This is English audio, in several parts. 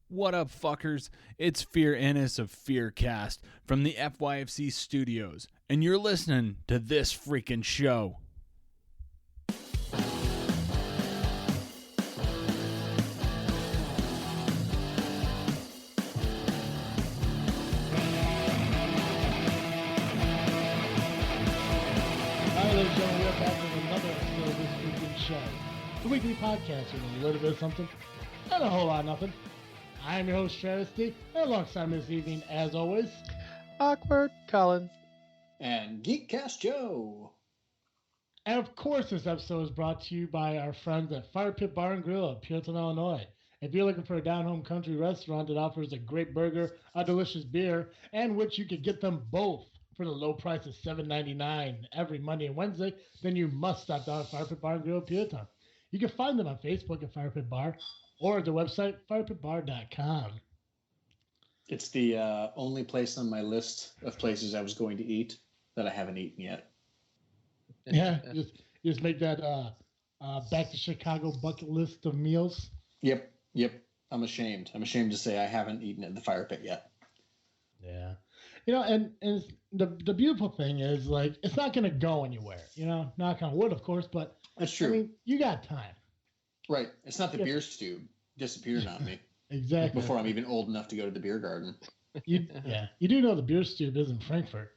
What up, fuckers? It's Fear Ennis of Fearcast from the FYFC studios, and you're listening to this freaking show. Ladies and gentlemen, we're back with another episode of this freaking show. The weekly podcast with a little bit of something and a whole lot of nothing. I am your host, Travis D, and alongside me this evening, as always, Awkward Colin. And Geek Cast Joe. And of course, this episode is brought to you by our friends at Firepit Bar and Grill of Peotone, Illinois. If you're looking for a down-home country restaurant that offers a great burger, a delicious beer, and which you could get them both for the low price of $7.99 every Monday and Wednesday, then you must stop down at Firepit Bar and Grill of Peotone. You can find them on Facebook at Firepit Bar or at their website, firepitbar.com. It's the only place on my list of places I was going to eat that I haven't eaten yet. Yeah, you just make that back to Chicago bucket list of meals. Yep. I'm ashamed. I'm ashamed to say I haven't eaten at the Fire Pit yet. Yeah. You know, and the beautiful thing is, like, it's not going to go anywhere. You know, knock on wood, of course, but That's true. I mean, you got time. Right. It's not the beer stew disappearing on me. Exactly. Before I'm even old enough to go to the beer garden. You do know the beer stew is in Frankfurt.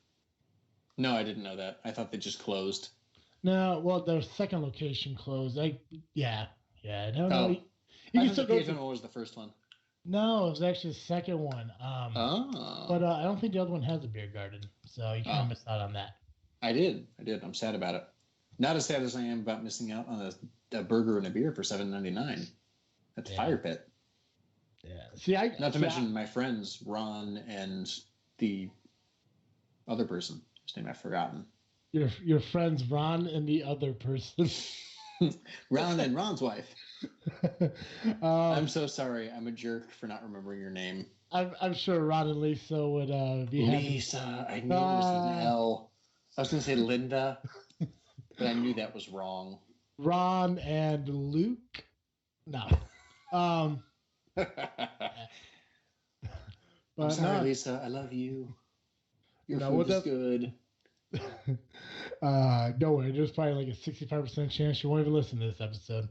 No, I didn't know that. I thought they just closed. No, well, their second location closed. I don't know. I thought the Peotone was the first one. No, it was actually the second one. But I don't think the other one has a beer garden, so you kind of missed out on that. I did. I'm sad about it. Not as sad as I am about missing out on a burger and a beer for $7.99 at the Fire Pit. Yeah. See, not to mention my friends Ron and the other person whose name I've forgotten. Your friends Ron and the other person. Ron and Ron's wife. I'm so sorry. I'm a jerk for not remembering your name. I'm sure Ron and Lisa would be happy. Lisa. I knew it was an L. I was going to say Linda, but I knew that was wrong. Ron and Luke? No. I'm sorry, Lisa. I love you. Your food is good. Don't worry. There's probably like a 65% chance you won't even listen to this episode.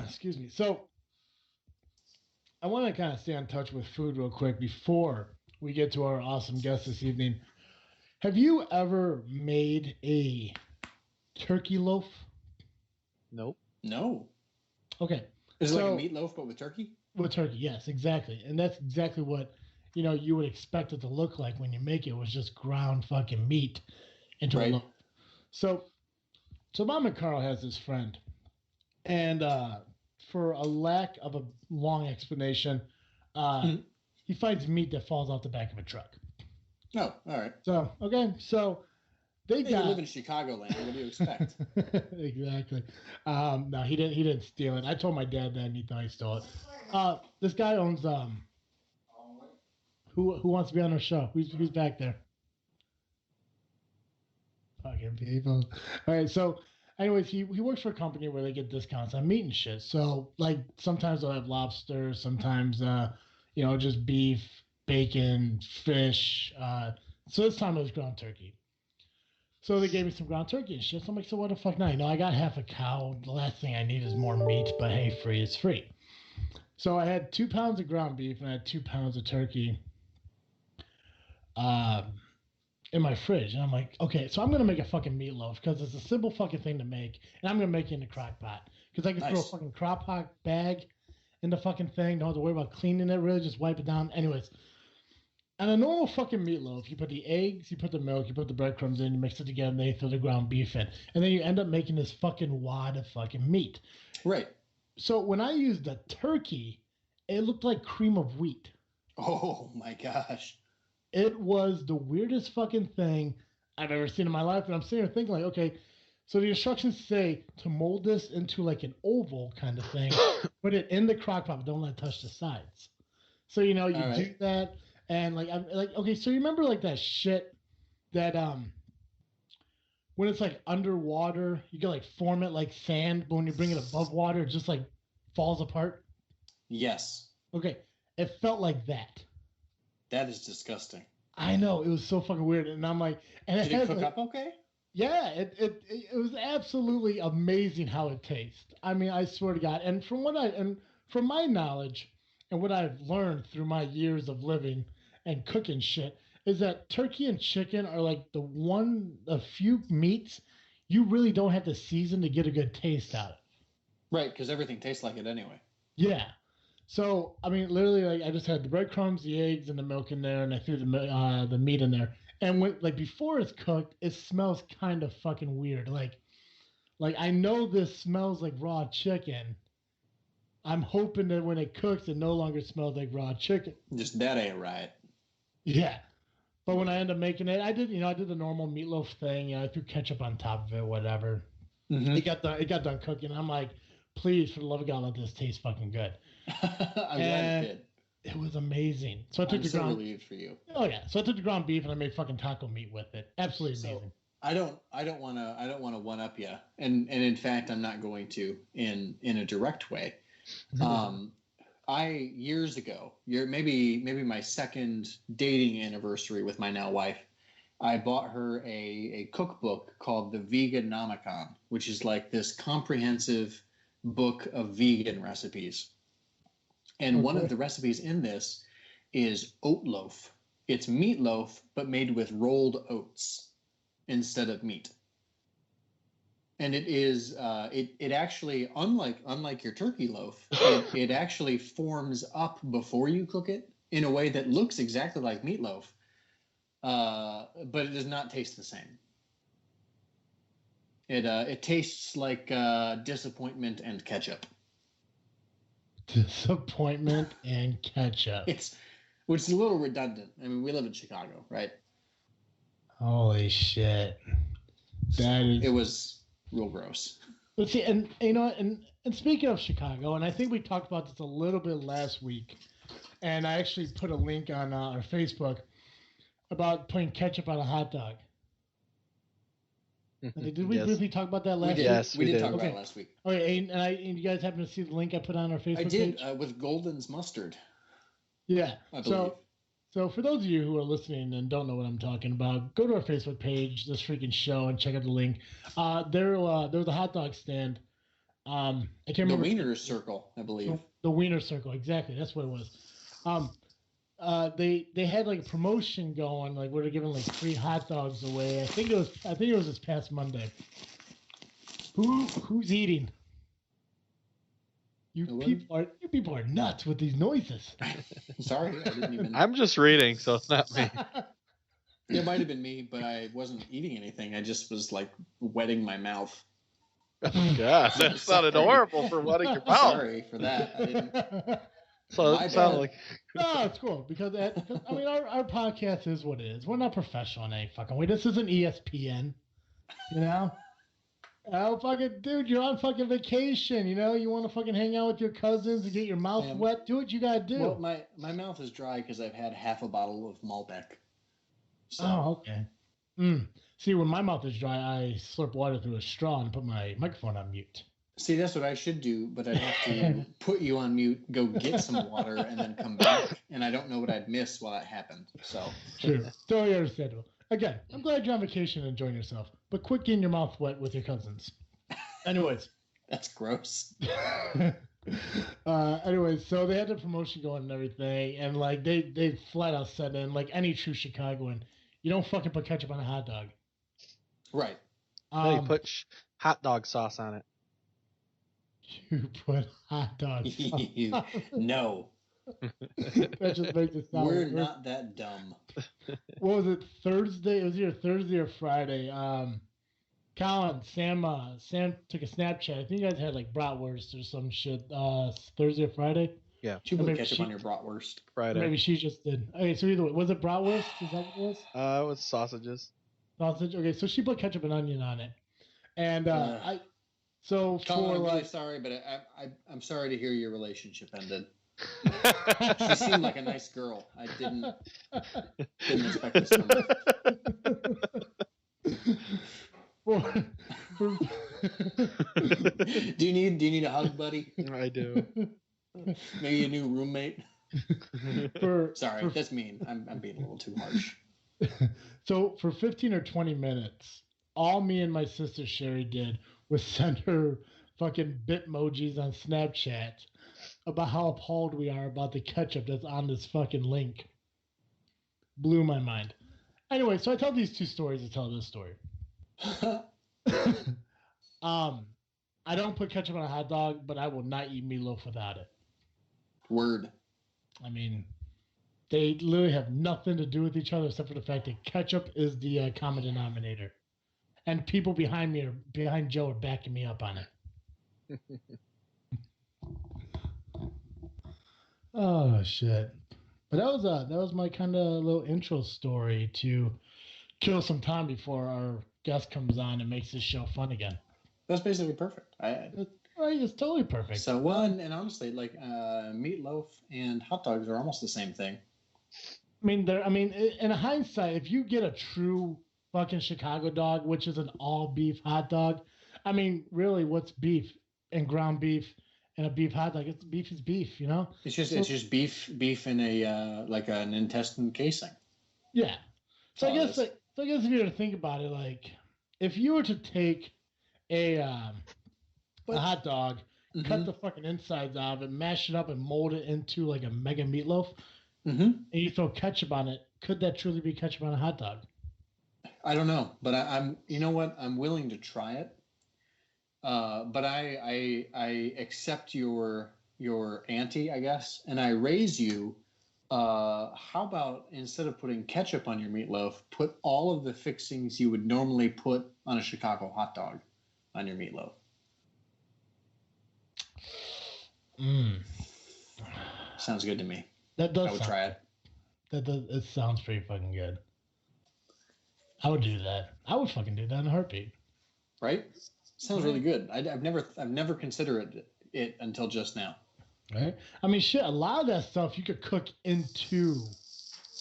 Excuse me. So I want to kind of stay in touch with food real quick before we get to our awesome guest this evening. Have you ever made a turkey loaf? Nope. No. Okay. Is it like a meatloaf but with turkey? With turkey, yes, exactly. And that's exactly what, you would expect it to look like when you make it. It was just ground fucking meat into a loaf. So Mom and Carl has this friend. And for a lack of a long explanation, he finds meat that falls off the back of a truck. Oh, all right. So, okay. So they live in Chicagoland. What do you expect? Exactly. No, he didn't steal it. I told my dad that and he thought he stole it. This guy owns who wants to be on our show? Who's back there? Fucking people. All right, so anyways, he works for a company where they get discounts on meat and shit. So like sometimes they'll have lobster, sometimes just beef, bacon, fish. So this time it was ground turkey. So they gave me some ground turkey and shit. So I'm like, so what the fuck now? I got half a cow. The last thing I need is more meat, but hey, free is free. So I had 2 pounds of ground beef and I had 2 pounds of turkey in my fridge. And I'm like, okay, so I'm going to make a fucking meatloaf because it's a simple fucking thing to make. And I'm going to make it in a crock pot because I can throw a fucking crock pot bag in the fucking thing. Don't have to worry about cleaning it, really. Just wipe it down. Anyways. And a normal fucking meatloaf, you put the eggs, you put the milk, you put the breadcrumbs in, you mix it together, and then you throw the ground beef in. And then you end up making this fucking wad of fucking meat. Right. So when I used the turkey, it looked like cream of wheat. Oh, my gosh. It was the weirdest fucking thing I've ever seen in my life. And I'm sitting here thinking, like, okay, so the instructions say to mold this into like an oval kind of thing, put it in the crock pot, but don't let it touch the sides. So, you do that. And I'm like, okay, so you remember like that shit that when it's like underwater, you can like form it like sand, but when you bring it above water, it just like falls apart. Yes. Okay, it felt like that. That is disgusting. I know, it was so fucking weird, and I'm like, and Did it cook up okay? Yeah, it was absolutely amazing how it tastes. I mean, I swear to God. And from my knowledge and what I've learned through my years of living and cooking shit is that turkey and chicken are like a few meats you really don't have to season to get a good taste out of. Right, because everything tastes like it anyway. Yeah. So I mean, literally, like I just had the breadcrumbs, the eggs, and the milk in there, and I threw the meat in there. And when like before it's cooked, it smells kind of fucking weird. Like I know this smells like raw chicken. I'm hoping that when it cooks, it no longer smells like raw chicken. Just that ain't right. Yeah. But when I end up making it, I did the normal meatloaf thing. I threw ketchup on top of it, whatever. Mm-hmm. It got done cooking. I'm like, please, for the love of God, let this taste fucking good. I'm glad it did. It was amazing. So I took I'm relieved for you. Oh yeah. So I took the ground beef and I made fucking taco meat with it. Absolutely amazing. I don't want to one up you, and in fact I'm not going to in a direct way. I years ago, maybe my second dating anniversary with my now wife, I bought her a cookbook called the Veganomicon, which is like this comprehensive book of vegan recipes. And one of the recipes in this is oat loaf. It's meatloaf, but made with rolled oats instead of meat. And it is it actually, unlike your turkey loaf, it actually forms up before you cook it in a way that looks exactly like meatloaf, but it does not taste the same. It tastes like disappointment and ketchup. Disappointment and ketchup. Which is a little redundant. I mean, we live in Chicago, right? Holy shit. It was real gross. But see, and you know, and speaking of Chicago, and I think we talked about this a little bit last week, and I actually put a link on our Facebook about putting ketchup on a hot dog. Did we briefly talk about that last week? Yes, we did talk about it last week. Okay, and you guys happen to see the link I put on our Facebook page? I did, with Golden's mustard. Yeah. I believe. So for those of you who are listening and don't know what I'm talking about, go to our Facebook page, this freaking show, and check out the link. There was a hot dog stand. I can't remember. The Wiener Circle, I believe. The Wiener Circle, exactly. That's what it was. They had like a promotion going, like where they're giving like free hot dogs away. I think it was this past Monday. Who's eating? You people are nuts with these noises. Sorry, I didn't even. I'm just reading, so it's not me. It might have been me, but I wasn't eating anything. I just was like wetting my mouth. Oh, God, that sounded horrible for wetting your mouth. Sorry for that. I didn't. So it sounded like. No, it's cool because I mean our podcast is what it is. We're not professional in any fucking way. This isn't ESPN, you know. Oh, fucking dude, you're on fucking vacation. You know, you want to fucking hang out with your cousins and get your mouth wet. Do what you gotta do. Well, my mouth is dry because I've had half a bottle of Malbec. So. Oh, okay. See, when my mouth is dry, I slurp water through a straw and put my microphone on mute. See, that's what I should do, but I'd have to put you on mute, go get some water, and then come back. And I don't know what I'd miss while that happened. So true, totally understandable. Again, I'm glad you're on vacation and enjoying yourself, but quit getting your mouth wet with your cousins. Anyways. That's gross. Anyways, so they had the promotion going and everything, and like they flat out said, in like any true Chicagoan, you don't fucking put ketchup on a hot dog. Right. You put hot dog sauce on it. You put hot dog sauce. No. That just makes it sound. We're not that dumb. What was it? Thursday? It was either Thursday or Friday. Colin, Sam took a Snapchat. I think you guys had like bratwurst or some shit. Thursday or Friday. Yeah. She put ketchup on your bratwurst. Friday. Maybe she just did. Okay, so either way, was it bratwurst? Is that what it was? It was sausages. Sausage. Okay, so she put ketchup and onion on it, and Colin, I'm really sorry, but I'm sorry to hear your relationship ended. She seemed like a nice girl. I didn't expect this from her. Do you need a hug, buddy? I do. Maybe a new roommate. Sorry, for that's mean. I'm being a little too harsh. So for 15 or 20 minutes, all me and my sister Sherry did was send her fucking bitmojis on Snapchat about how appalled we are about the ketchup that's on this fucking link. Blew my mind. Anyway, so I tell these two stories to tell this story. I don't put ketchup on a hot dog, but I will not eat meatloaf without it. Word. I mean, they literally have nothing to do with each other except for the fact that ketchup is the common denominator. And people behind Joe are backing me up on it. Oh shit! But that was my kind of little intro story to kill some time before our guest comes on and makes this show fun again. That's basically perfect. It's totally perfect. So well, and honestly, like meatloaf and hot dogs are almost the same thing. I mean, in hindsight, if you get a true fucking Chicago dog, which is an all beef hot dog, I mean, really, what's beef and ground beef and a beef hot dog? Beef is beef, you know. It's just beef in a like an intestine casing. Yeah. So I guess if you were to think about it, like if you were to take a hot dog, cut the fucking insides out of it, mash it up, and mold it into like a mega meatloaf, and you throw ketchup on it, could that truly be ketchup on a hot dog? I don't know, but I'm you know what? I'm willing to try it. But I accept your ante, I guess, and I raise you. How about instead of putting ketchup on your meatloaf, put all of the fixings you would normally put on a Chicago hot dog on your meatloaf? Sounds good to me. That does. I would try it. It sounds pretty fucking good. I would do that. I would fucking do that in a heartbeat. Right? Sounds really good. I've never considered it until just now. Right? I mean, shit. A lot of that stuff you could cook into,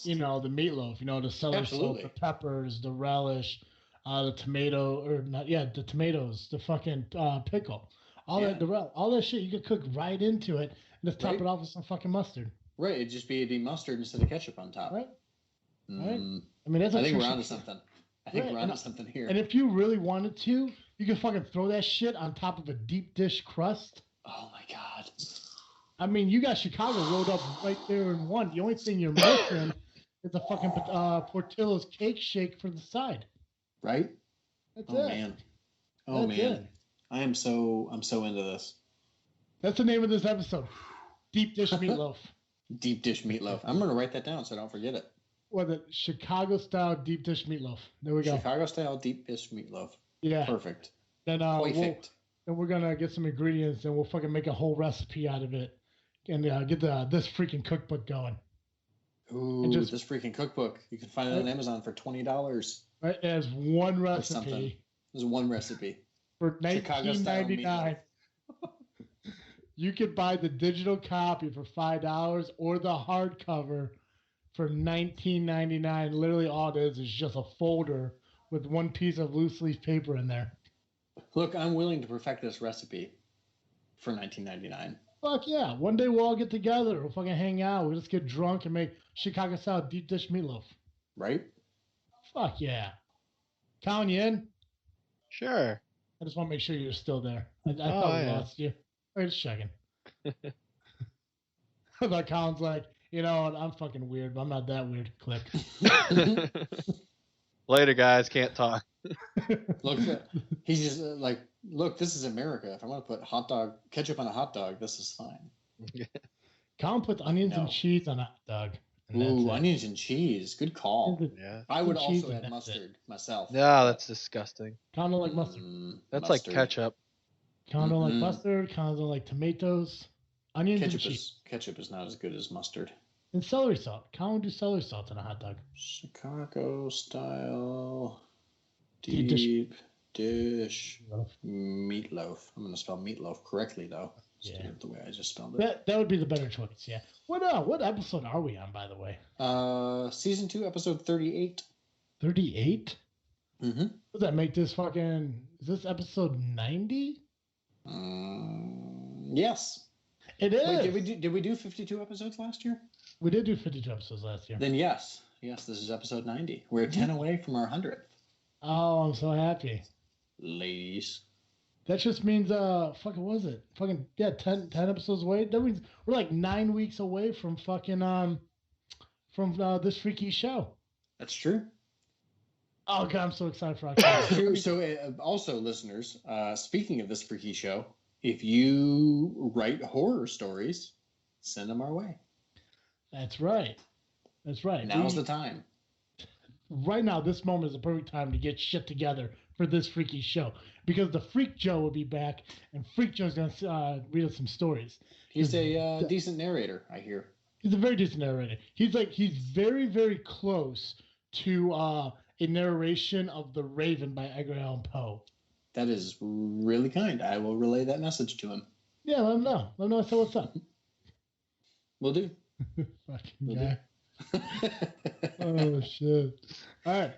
the meatloaf. The celery salt, the peppers, the relish, the tomato, the tomatoes, the fucking pickle, all that shit you could cook right into it and just top it off with some fucking mustard. Right, it'd just be mustard instead of ketchup on top. Right. Right. I mean, I think we're onto something. I think we're onto something here. And if you really wanted to, you could fucking throw that shit on top of a deep dish crust. Oh my god. I mean, you got Chicago rolled up right there in one. The only thing you're missing is a fucking Portillo's cake shake for the side. Right? That's it. Man. Oh man. It. I'm so into this. That's the name of this episode. Deep dish meatloaf. Deep dish meatloaf. I'm gonna write that down so I don't forget it. Well, the Chicago style deep dish meatloaf. There we go. Chicago style deep dish meatloaf. Yeah. Perfect. Then then we're gonna get some ingredients and we'll fucking make a whole recipe out of it and get this freaking cookbook going. Ooh, this freaking cookbook. You can find it on Amazon for $20. Right, as one recipe. There's one recipe. For $19.99. You could buy the digital copy for $5 or the hardcover for $19.99. Literally all it is just a folder with one piece of loose leaf paper in there. Look, I'm willing to perfect this recipe for $19.99. Fuck yeah. One day we'll all get together. We'll fucking hang out. We'll just get drunk and make Chicago style deep dish meatloaf. Right? Fuck yeah. Colin, you in? Sure. I just want to make sure you're still there. I thought we lost you. Wait, just checking. I thought Colin's like, I'm fucking weird, but I'm not that weird. Click. Later, guys. Can't talk. Look, he's just look, this is America. If I want to put ketchup on a hot dog, this is fine. Colin puts onions and cheese on a hot dog. Ooh, onions and cheese. Good call. Yeah. I would also add mustard myself. No, that's disgusting. Colin don't like mustard. That's mustard. Like ketchup. Colin don't like mustard. Colin don't like tomatoes. Onions and cheese. Ketchup is not as good as mustard. And celery salt. Colin would do celery salt on a hot dog. Chicago style deep dish meatloaf. I'm going to spell meatloaf correctly, though. Yeah. The way I just spelled it. That would be the better choice, yeah. What episode are we on, by the way? Season 2, episode 38. 38? Mm-hmm. Does that make this fucking... Is this episode 90? Yes. It is. Wait, did we do 52 episodes last year? We did do 52 episodes last year. Then yes, this is episode 90. We're 10 away from our 100th. Oh, I'm so happy. Ladies. That just means, fucking, what was it? Fucking, yeah, 10 episodes away. That means we're like 9 weeks away from fucking, this freaky show. That's true. Oh, God, I'm so excited for October. So, also, listeners, speaking of this freaky show, if you write horror stories, send them our way. That's right. Now's the time. Right now, this moment is the perfect time to get shit together for this freaky show, because the Freak Joe will be back, and Freak Joe's going to read us some stories. He's a decent narrator, I hear. He's a very decent narrator. He's very, very close to a narration of The Raven by Edgar Allan Poe. That is really kind. I will relay that message to him. Yeah, let him know. Let him know I said what's up. Will do. Fucking Will guy. do. Oh shit! All right,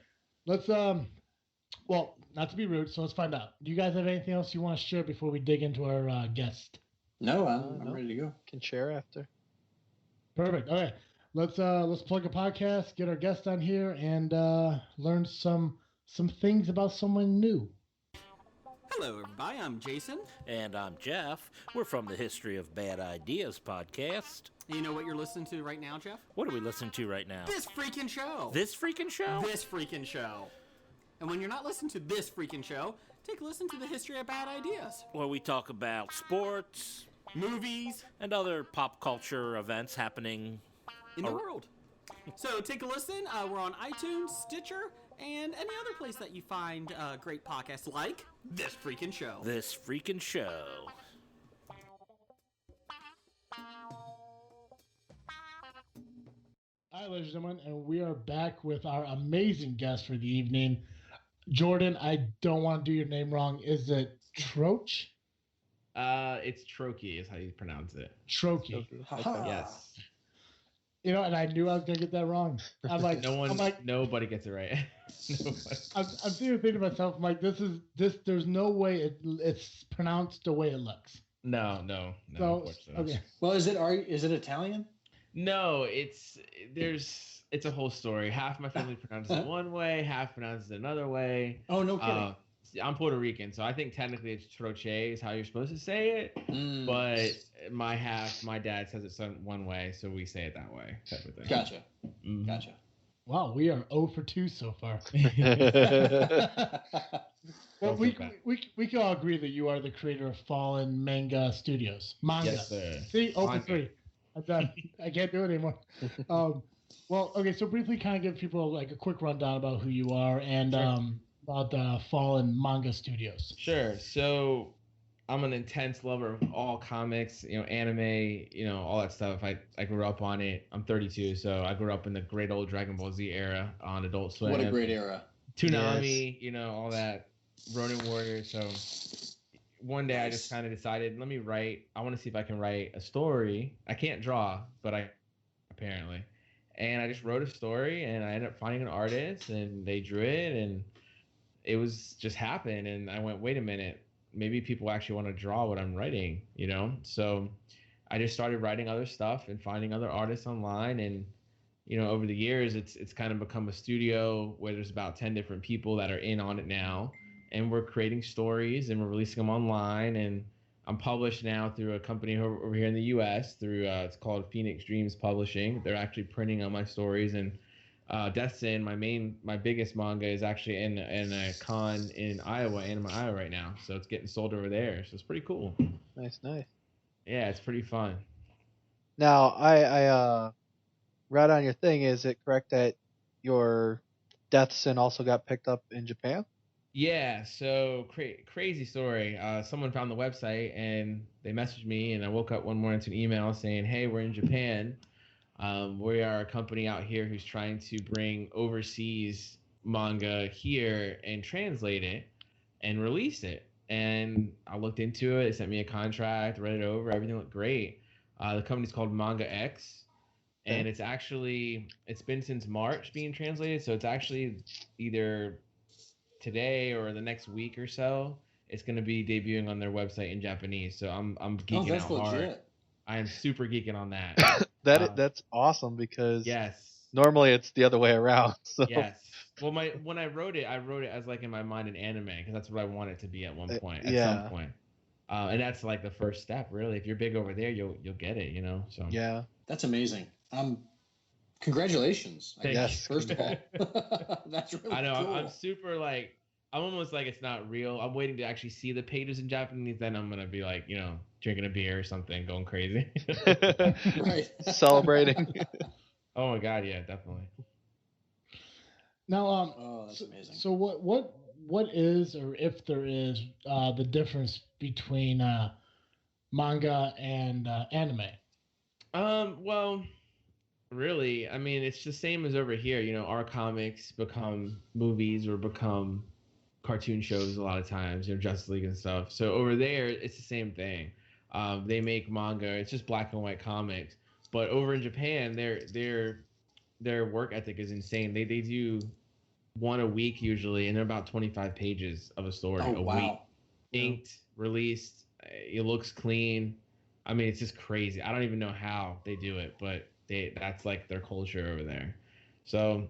let's well, not to be rude, so let's find out. Do you guys have anything else you want to share before we dig into our guest? No, I'm ready to go. Can share after. Perfect. Okay, let's plug a podcast, get our guest on here, and learn some things about someone new. Hello, everybody. I'm Jason. And I'm Jeff. We're from the History of Bad Ideas podcast. You know what you're listening to right now, Jeff? What are we listening to right now? This freaking show. This freaking show? This freaking show. And when you're not listening to this freaking show, take a listen to the History of Bad Ideas. Where we talk about sports, movies, and other pop culture events happening in the world. So take a listen. We're on iTunes, Stitcher, and any other place that you find great podcasts like This Freaking Show. This freaking show. All right, ladies and gentlemen, and we are back with our amazing guest for the evening. Jordan, I don't want to do your name wrong. Is it Troche? It's Troche is how you pronounce it. Troche. Yes. You know, and I knew I was gonna get that wrong. I'm like, nobody gets it right. I'm sitting thinking to myself, I'm like, there's no way it's pronounced the way it looks. No. So, okay. Well, is it Italian? No, it's a whole story. Half my family pronounces it one way, half pronounces it another way. Oh, no kidding. I'm Puerto Rican, so I think technically it's Troche is how you're supposed to say it. But my dad says it one way, so we say it that way, type of thing. Gotcha. Mm-hmm. Gotcha. Wow, we are 0 for 2 so far. Well, we can all agree that you are the creator of Fallen Manga Studios. Manga. Yes, sir. See, 0 for 3. I'm done. I can't do it anymore. Well, okay, so briefly kind of give people like a quick rundown about who you are and about the Fallen Manga Studios. Sure. So I'm an intense lover of all comics, anime, all that stuff. I grew up on it. I'm 32, so I grew up in the great old Dragon Ball Z era on Adult Swim. What a great era. Toonami, all that, Ronin Warrior. So one day I just kind of decided, let me write. I want to see if I can write a story. I can't draw, but I apparently. And I just wrote a story, and I ended up finding an artist, and they drew it, and it was just happened. And I went, wait a minute, maybe people actually want to draw what I'm writing, So I just started writing other stuff and finding other artists online. And, over the years, it's kind of become a studio where there's about 10 different people that are in on it now. And we're creating stories and we're releasing them online. And I'm published now through a company over here in the U.S. through it's called Phoenix Dreams Publishing. They're actually printing on my stories. And Death Sin, my biggest manga, is actually in a con in Iowa, Anima, Iowa right now. So it's getting sold over there. So it's pretty cool. Nice. Yeah, it's pretty fun. Now, I read on your thing, is it correct that your Death Sin also got picked up in Japan? Yeah, so crazy story. Someone found the website and they messaged me, and I woke up one morning to an email saying, hey, we're in Japan. We are a company out here who's trying to bring overseas manga here and translate it and release it. And I looked into it. They sent me a contract, read it over. Everything looked great. The company's called Manga X, and it's been since March being translated. So it's actually either today or the next week or so. It's going to be debuting on their website in Japanese. So I'm geeking out hard. Legit. I am super geeking on that. That's awesome because Yes. normally it's the other way around. So Yes. Well, when I wrote it as like in my mind an anime because that's what I want it to be at one point, at some point. And that's like the first step, really. If you're big over there, you'll get it, you know. So yeah, That's amazing. Congratulations. I guess, first of all. That's really I know. cool. I'm super like. I'm almost like it's not real. I'm waiting to actually see the pages in Japanese. Then I'm gonna be like, you know, drinking a beer or something, going crazy. Right. celebrating. Oh my god, yeah, definitely. Now, Oh, that's amazing. So what is, or if there is, the difference between manga and anime? Well, really, I mean, it's the same as over here. You know, our comics become movies or become cartoon shows a lot of times. You know, Justice League and stuff. So over there, it's the same thing. They make manga. It's just black and white comics. But over in Japan, their work ethic is insane. They do one a week usually, and they're about 25 pages of a story a week. Inked, released. It looks clean. I mean, it's just crazy. I don't even know how they do it, but that's like their culture over there. So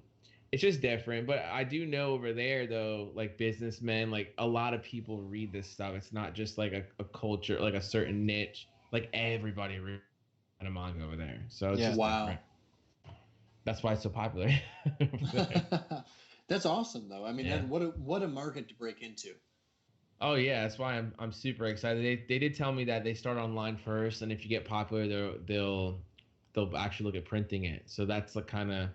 it's just different. But I do know over there though, like businessmen, like a lot of people read this stuff. It's not just like a culture, like a certain niche. Like everybody reads a manga over there. So it's just different. That's why it's so popular. That's awesome, though. I mean, what a market to break into. Oh yeah, that's why I'm super excited. They did tell me that they start online first, and if you get popular, they'll actually look at printing it. So that's like kind of,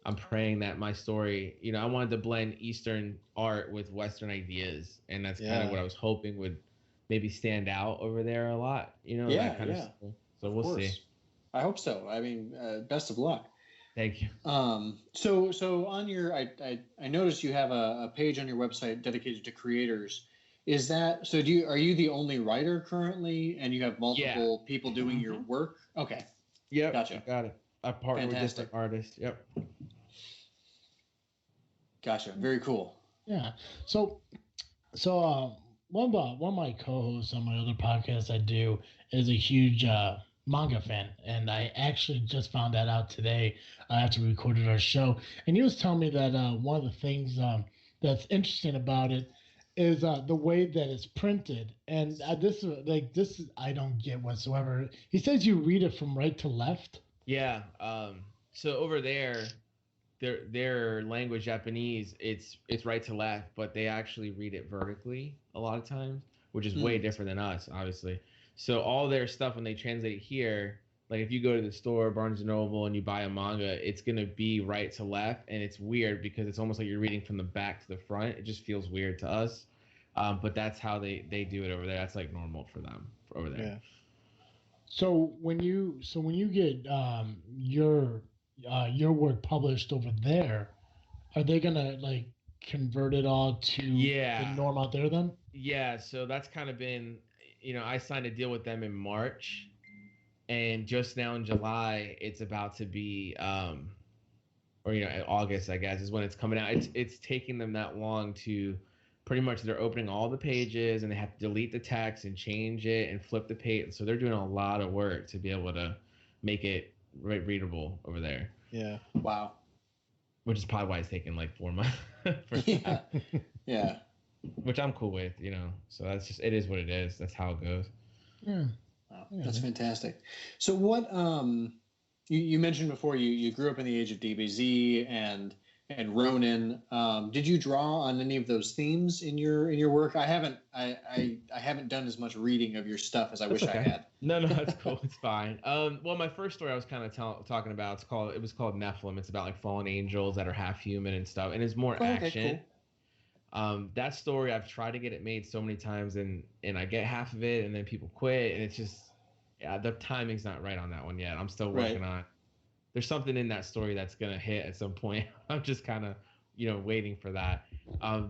I'm praying that my story, you know, I wanted to blend Eastern art with Western ideas, and that's kind of what I was hoping would maybe stand out over there a lot. You know, that kind of stuff. So we'll see. I hope so. I mean, best of luck. Thank you. So on your, I noticed you have a page on your website dedicated to creators. Is that so? Are you the only writer currently, and you have multiple people doing your work? Okay. Yep. Gotcha. Got it. I partner with different artists. Yep. Gotcha. Very cool. Yeah. So one of my co-hosts on my other podcast I do is a huge manga fan, and I actually just found that out today after we recorded our show. And he was telling me that one of the things that's interesting about it is the way that it's printed, and this is I don't get whatsoever. He says you read it from right to left. Yeah. So over there, their language Japanese, it's right to left, but they actually read it vertically a lot of times, which is way different than us, obviously. So all their stuff when they translate it here, like if you go to the store, Barnes and Noble, and you buy a manga, it's gonna be right to left, and it's weird because it's almost like you're reading from the back to the front. It just feels weird to us, but that's how they do it over there. That's like normal for them over there. Yeah. So when you get your work published over there, are they gonna like convert it all to the norm out there then? Yeah, so that's kind of been, you know, I signed a deal with them in March, and just now in July it's about to be or you know, August I guess is when it's coming out. It's taking them that long to pretty much, they're opening all the pages and they have to delete the text and change it and flip the page. So they're doing a lot of work to be able to make it readable over there. Yeah. Wow. Which is probably why it's taking like 4 months. Yeah. Which I'm cool with, you know. So that's just, it is what it is. That's how it goes. Yeah. Wow, that's fantastic. So what you mentioned before you grew up in the age of DBZ and Ronin. Did you draw on any of those themes in your work? I haven't done as much reading of your stuff as I wish I had. No, that's cool. It's fine. Well, my first story I was kind of talking about, it was called Nephilim. It's about like fallen angels that are half human and stuff, and it's more action. Cool. That story, I've tried to get it made so many times, and I get half of it, and then people quit, and it's just, the timing's not right on that one yet. I'm still working on. There's something in that story that's gonna hit at some point. I'm just kind of, you know, waiting for that.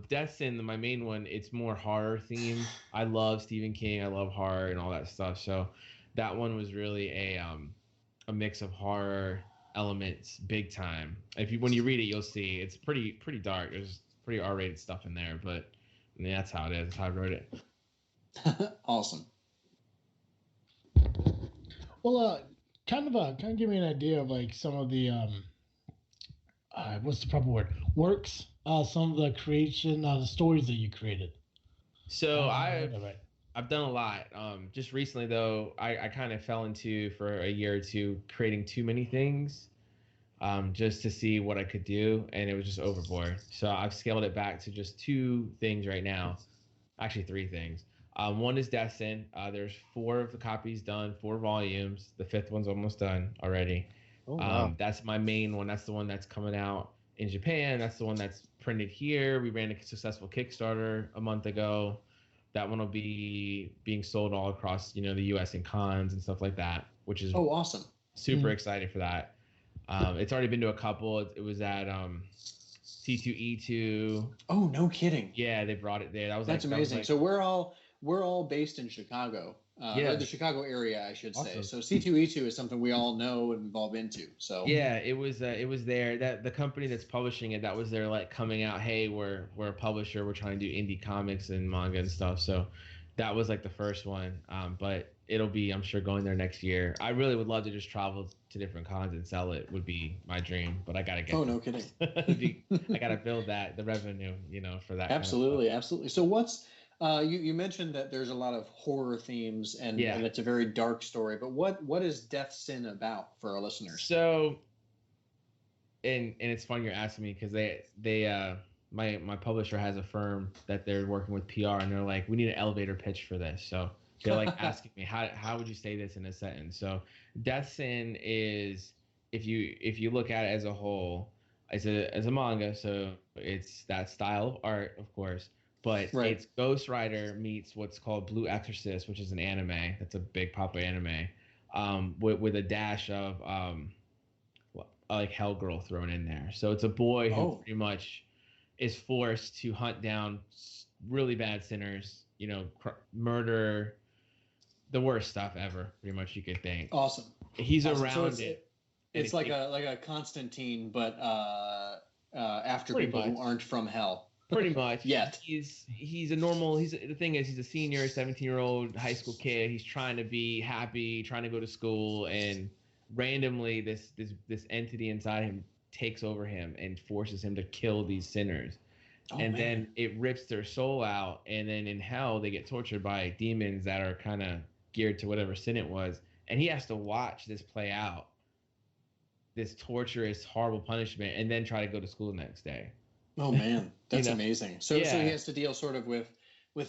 Destin, my main one, it's more horror themed. I love Stephen King. I love horror and all that stuff. So that one was really a mix of horror elements, big time. When you read it, you'll see it's pretty dark. There's pretty R-rated stuff in there, but I mean, that's how it is. That's how I wrote it. Awesome. Well, kind of give me an idea of like some of the what's the proper word? Works. Some of the creation, the stories that you created. So Right. I've done a lot. Just recently though, I kind of fell into for a year or two creating too many things, just to see what I could do, and it was just overboard. So I've scaled it back to just two things right now, actually three things. One is Destin. There's four of the copies done, 4 volumes. The fifth one's almost done already. Oh wow. That's my main one. That's the one that's coming out in Japan. That's the one that's printed here. We ran a successful Kickstarter a month ago. That one will be being sold all across, the U.S. and cons and stuff like that, which is awesome. Super excited for that. It's already been to a couple. It was at C2E2. Oh, no kidding. Yeah, they brought it there. That's amazing. So we're all based in Chicago. Or the Chicago area, I should say. So C2E2 is something we all know and we've all been to. So yeah, it was there. That the company that's publishing it, that was their like coming out. Hey, we're a publisher. We're trying to do indie comics and manga and stuff. So that was like the first one. But it'll be, I'm sure, going there next year. I really would love to just travel to different cons and sell it. Would be my dream. But I gotta get. Oh, no kidding. I gotta build the revenue, for that. Absolutely, absolutely. So what's you mentioned that there's a lot of horror themes and it's a very dark story, but what is Death Sin about for our listeners? So, and it's funny you're asking me because my publisher has a firm that they're working with PR, and they're like, we need an elevator pitch for this. So they're like asking me how would you say this in a sentence? So Death Sin is, if you look at it as a whole, as a manga, so it's that style of art, of course. But it's Ghost Rider meets what's called Blue Exorcist, which is an anime. That's a big popular anime, with a dash of like Hellgirl thrown in there. So it's a boy who pretty much is forced to hunt down really bad sinners, murder, the worst stuff ever, pretty much you could think. Awesome. He's awesome. around So it. It's like a Constantine, but after pretty people much. who aren't from hell. Pretty much. Yet. He's the thing is, he's a senior, 17-year-old high school kid. He's trying to be happy, trying to go to school, and randomly this entity inside him takes over him and forces him to kill these sinners. Then it rips their soul out, and then in hell they get tortured by demons that are kind of geared to whatever sin it was, and he has to watch this play out, this torturous, horrible punishment, and then try to go to school the next day. Oh man, that's amazing. So he has to deal sort of with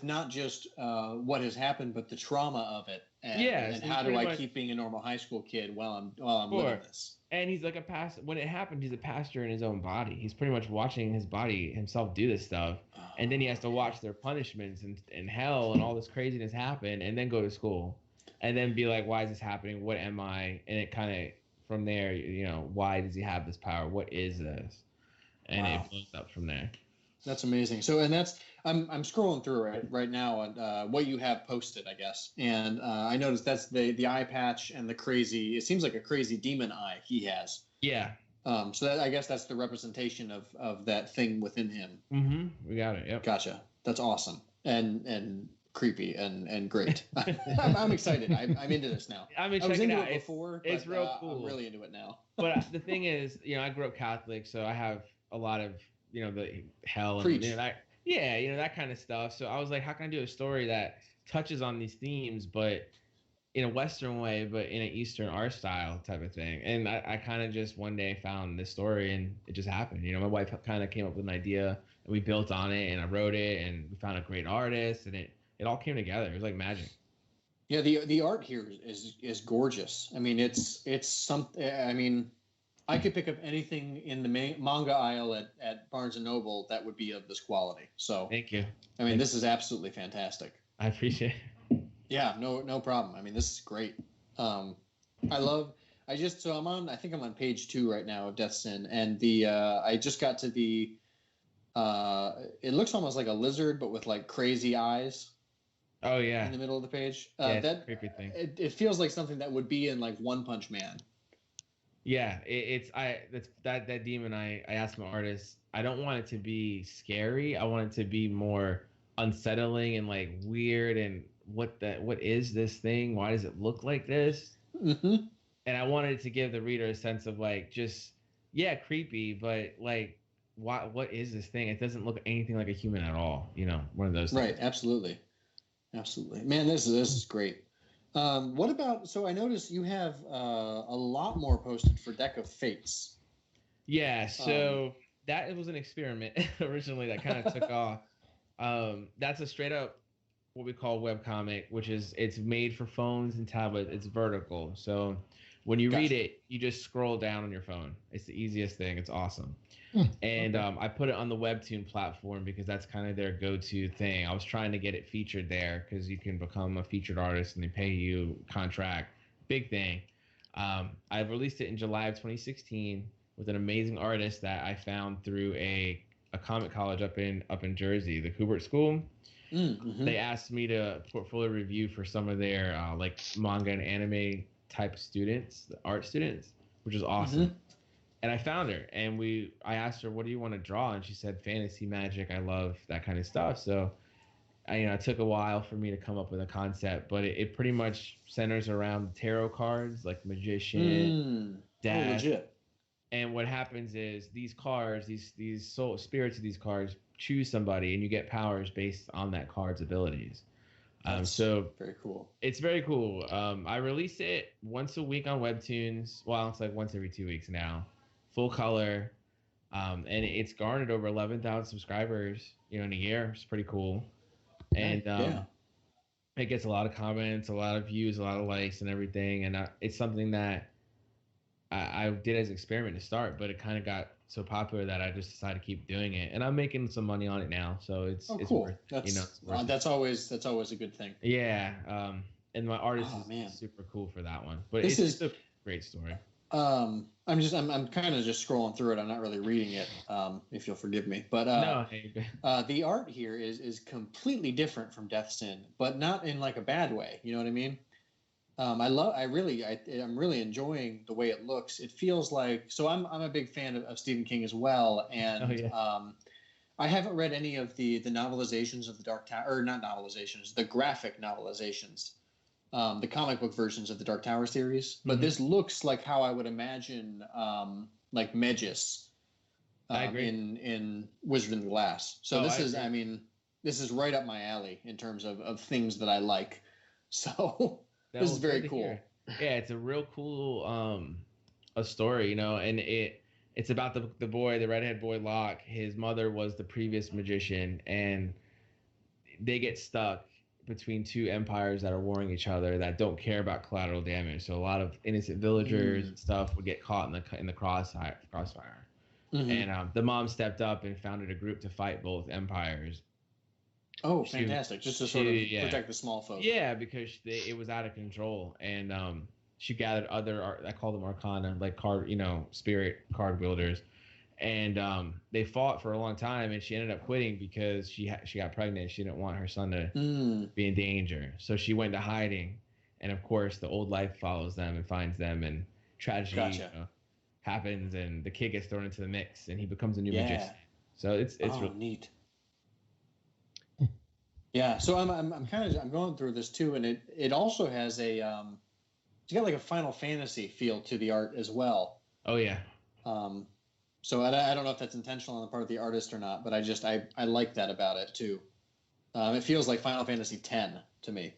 not just what has happened, but the trauma of it, and how do I keep being a normal high school kid while I'm living this? And he's like when it happened, he's a pastor in his own body. He's pretty much watching his body himself do this stuff, and then he has to watch their punishments and hell and all this craziness happen, and then go to school, and then be like, why is this happening? What am I? And it kind of from there, why does he have this power? What is this? And it blows up from there. That's amazing. So, and that's I'm scrolling through right now on what you have posted, I guess, and I noticed that's the eye patch and the crazy. It seems like a crazy demon eye he has. Yeah. So I guess that's the representation of that thing within him. Mm-hmm. We got it. Yep. Gotcha. That's awesome and creepy and great. I'm excited. I'm into this now. I was into it before. It's real cool. I'm really into it now. But the thing is, I grew up Catholic, so I have a lot of the hell Preach. And that kind of stuff. So I was like, how can I do a story that touches on these themes, but in a Western way, but in an Eastern art style type of thing? And I kind of just one day found this story, and it just happened. My wife kind of came up with an idea, and we built on it, and I wrote it, and we found a great artist, and it all came together. It was like magic. Yeah, the art here is gorgeous. I mean, it's something. I mean, I could pick up anything in the manga aisle at Barnes & Noble that would be of this quality. So thank you. I mean, this is absolutely fantastic. I appreciate it. Yeah, no problem. I mean, this is great. I'm on page 2 right now of Death Sin, and I just got to the it looks almost like a lizard, but with like crazy eyes. Oh yeah. In the middle of the page. That creepy thing. It feels like something that would be in like One Punch Man. Yeah, that demon. I asked my artist, I don't want it to be scary. I want it to be more unsettling and like weird. And what is this thing? Why does it look like this? Mm-hmm. And I wanted it to give the reader a sense of like just creepy, but like what is this thing? It doesn't look anything like a human at all. One of those things. Right. Absolutely. Man, this is great. What about? So I noticed you have a lot more posted for Deck of Fates. Yeah. So that was an experiment originally that kind of took off. That's a straight up what we call webcomic, which is it's made for phones and tablets. It's vertical. So when you read it, you just scroll down on your phone. It's the easiest thing. It's awesome. And I put it on the Webtoon platform because that's kind of their go-to thing. I was trying to get it featured there because you can become a featured artist and they pay you contract. Big thing. I released it in July of 2016 with an amazing artist that I found through a comic college up in Jersey, the Kubert School. Mm-hmm. They asked me to portfolio review for some of their like manga and anime type students, the art students, which is awesome. Mm-hmm. And I found her, and I asked her, "What do you want to draw?" And she said, "Fantasy, magic. I love that kind of stuff." So, it took a while for me to come up with a concept, but it pretty much centers around tarot cards, like magician, death. Oh, legit. And what happens is these cards, these soul spirits of these cards choose somebody, and you get powers based on that card's abilities. So very cool. It's very cool. I release it once a week on Webtoons. Well, it's like once every 2 weeks now. Full color. And it's garnered over 11,000 subscribers, in a year. It's pretty cool. And it gets a lot of comments, a lot of views, a lot of likes and everything. And it's something that I did as an experiment to start, but it kind of got so popular that I just decided to keep doing it. And I'm making some money on it now, so it's cool. Worth, that's always a good thing. Yeah. And my artist is super cool for that one. But it's just a great story. I'm kind of just scrolling through it. I'm not really reading it, if you'll forgive me. But the art here is completely different from Death Sin, but not in like a bad way. You know what I mean? I'm really enjoying the way it looks. It feels like, so I'm a big fan of Stephen King as well, and I haven't read any of the novelizations of the Dark Tower, or not novelizations, the graphic novelizations, the comic book versions of the Dark Tower series. But this looks like how I would imagine, like Megis, I agree. in Wizard in the Glass. So this is right up my alley in terms of things that I like. So. This is very cool. Yeah, it's a real cool a story, and it's about the boy, the redhead boy Locke. His mother was the previous magician, and they get stuck between two empires that are warring each other that don't care about collateral damage. So a lot of innocent villagers and stuff would get caught in the crossfire. Mm-hmm. And the mom stepped up and founded a group to fight both empires. Oh, fantastic! Just to sort of protect the small folk. Yeah, because it was out of control, and she gathered other, I call them arcana, like card, spirit card wielders, and they fought for a long time, and she ended up quitting because she got pregnant. She didn't want her son to be in danger, so she went into hiding, and of course the old life follows them and finds them, and tragedy happens, and the kid gets thrown into the mix, and he becomes a new magician. So it's really neat. Yeah, so I'm going through this too, and it also has it's got like a Final Fantasy feel to the art as well. Oh yeah. So I don't know if that's intentional on the part of the artist or not, but I like that about it too. It feels like Final Fantasy X to me.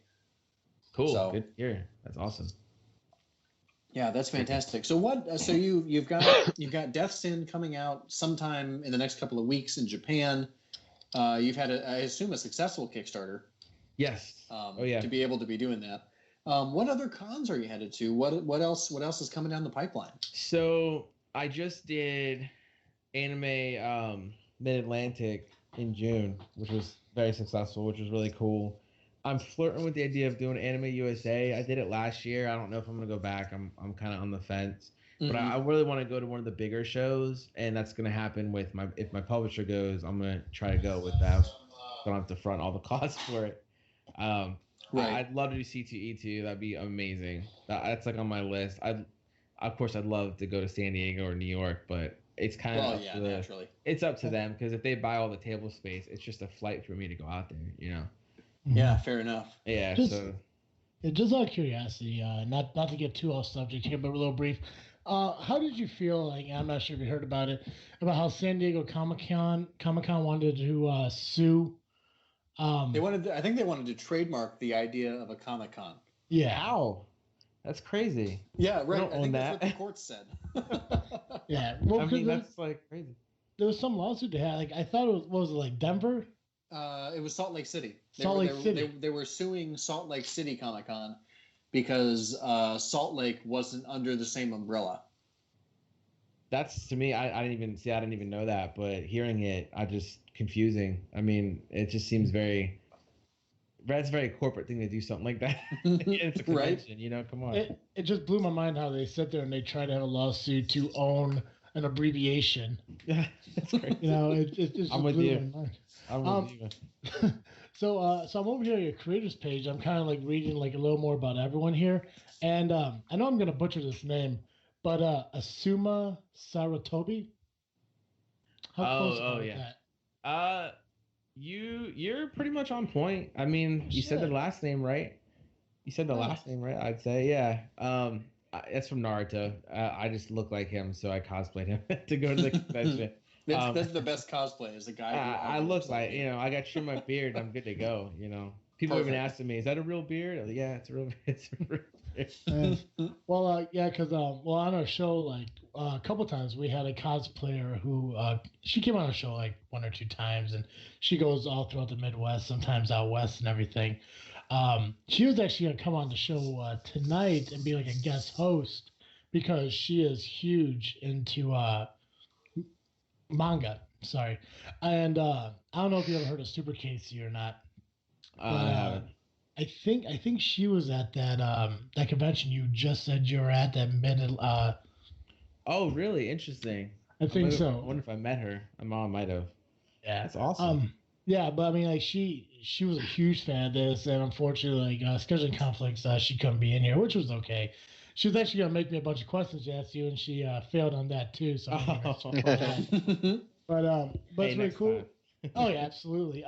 Cool. So, good to hear. That's awesome. Yeah, that's fantastic. So so you've got Death Sin coming out sometime in the next couple of weeks in Japan. You've had, I assume, a successful Kickstarter. Yes. To be able to be doing that. What other cons are you headed to? What else is coming down the pipeline? So I just did Anime Mid-Atlantic in June, which was very successful, which was really cool. I'm flirting with the idea of doing Anime USA. I did it last year. I don't know if I'm gonna go back. I'm kind of on the fence. But I really want to go to one of the bigger shows, and that's going to happen if my publisher goes. I'm going to try to go with that. Don't have to front all the costs for it. Right. I'd love to do C2E2. That'd be amazing. That's like on my list. I'd love to go to San Diego or New York, but it's kind of naturally. It's up to them, because if they buy all the table space, it's just a flight for me to go out there. Yeah, fair enough. Yeah. Just out of curiosity, not to get too off subject here, but a little brief. How did you feel? Like, I'm not sure if you heard about it, about how San Diego Comic Con wanted to sue. I think they wanted to trademark the idea of a Comic Con. Yeah, How? That's crazy. Yeah, We right. don't I own think that's that. what the court said. yeah. Well, I because mean, that's like crazy. there was some lawsuit they had. Like, I thought it was, what was it, like Denver? It was Salt Lake City. Salt Lake City. They were suing Salt Lake City Comic Con because Salt Lake wasn't under the same umbrella. That's to me. I didn't even know that, but hearing it, I just confusing. I mean, it just seems very. That's a very corporate thing to do something like that. It's a convention, Come on. It just blew my mind how they sit there and they try to have a lawsuit to own an abbreviation. Yeah, that's crazy. It just I'm with blew you. my mind. I'm with you. So I'm over here at your creators page. I'm kind of like reading like a little more about everyone here, and I know I'm gonna butcher this name, but Asuma Saratobi. How close Oh, about yeah. that? You're pretty much on point. I mean, you said the Shit. last name right. You said the Yeah. last name right. I'd say, yeah. It's from Naruto. I just look like him, so I cosplayed him to go to the convention. That's the best cosplay is the guy. I look like I got to trim my beard. I'm good to go. People have been Perfect. asking me, "Is that a real beard?" I'm like, yeah, it's a real. It's a real beard. Well, yeah, because on our show, like a couple times, we had a cosplayer who she came on our show like one or two times, and she goes all throughout the Midwest, sometimes out west and everything. She was actually gonna come on the show tonight and be like a guest host because she is huge into manga. Sorry, and I don't know if you ever heard of Super Casey or not. I haven't. I think she was at that convention you just said you were at that mid. Oh, really? Interesting. I think I so. wonder if I met her. My mom might have. Yeah, That's awesome. yeah, but I mean, like she was a huge fan of this, and unfortunately, like scheduling conflicts, she couldn't be in here, which was okay. She was actually gonna make me a bunch of questions to ask you, and she failed on that too. So, but Hey, it's really next cool. time. Oh yeah, absolutely.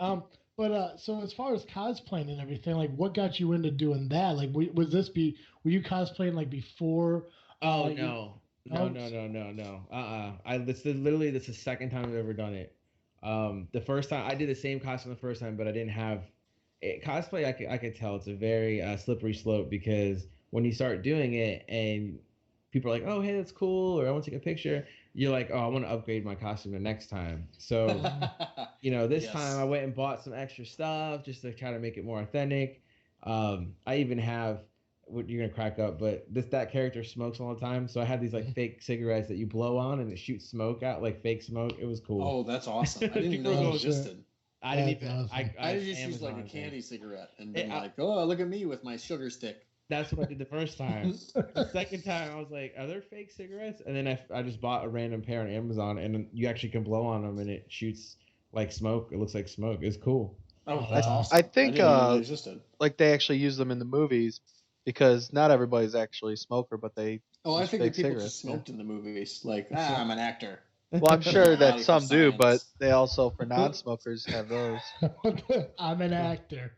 But so as far as cosplaying and everything, like what got you into doing that? Like, were you cosplaying like before? Oh you- no. Oh, No. This is literally the second time I've ever done it. The first time I did the same costume the first time, but I didn't have cosplay. I could tell it's a very slippery slope because when you start doing it and people are like, "Oh, hey, that's cool," or "I want to take a picture," you're like, "Oh, I want to upgrade my costume the next time." So this Yes. time I went and bought some extra stuff just to try to make it more authentic. I even have what you're gonna crack up, but that character smokes all the time, so I had these like fake cigarettes that you blow on and it shoots smoke out like fake smoke. It was cool. Oh, that's awesome. I didn't even People know go, it existed. I didn't That's even. awesome. I just used like a Amazon thing. candy cigarette and been I- like, oh, look at me with my sugar stick. That's what I did the first time. The second time, I was like, "Are there fake cigarettes?" And then I just bought a random pair on Amazon, and you actually can blow on them, and it shoots like smoke. It looks like smoke. It's cool. Oh, that's awesome. I think didn't even know it existed. like they actually use them in the movies because not everybody's actually a smoker, but they. Oh, I use think fake that people cigarettes, just smoked in the movies. Like, I'm an actor. Well, I'm sure that Naughty some for do, but science. they also for non-smokers have those. I'm an actor.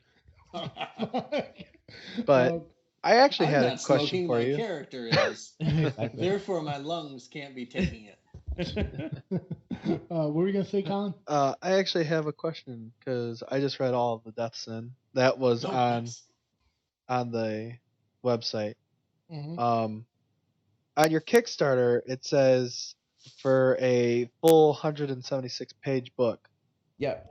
But Um, I actually I'm had not a question smoking, for my you. character is. Therefore, my lungs can't be taking it. what were you gonna say, Colin? I actually have a question because I just read all of the deaths in that was on the website. Mhm. On your Kickstarter, it says for a full 176 page book. Yep.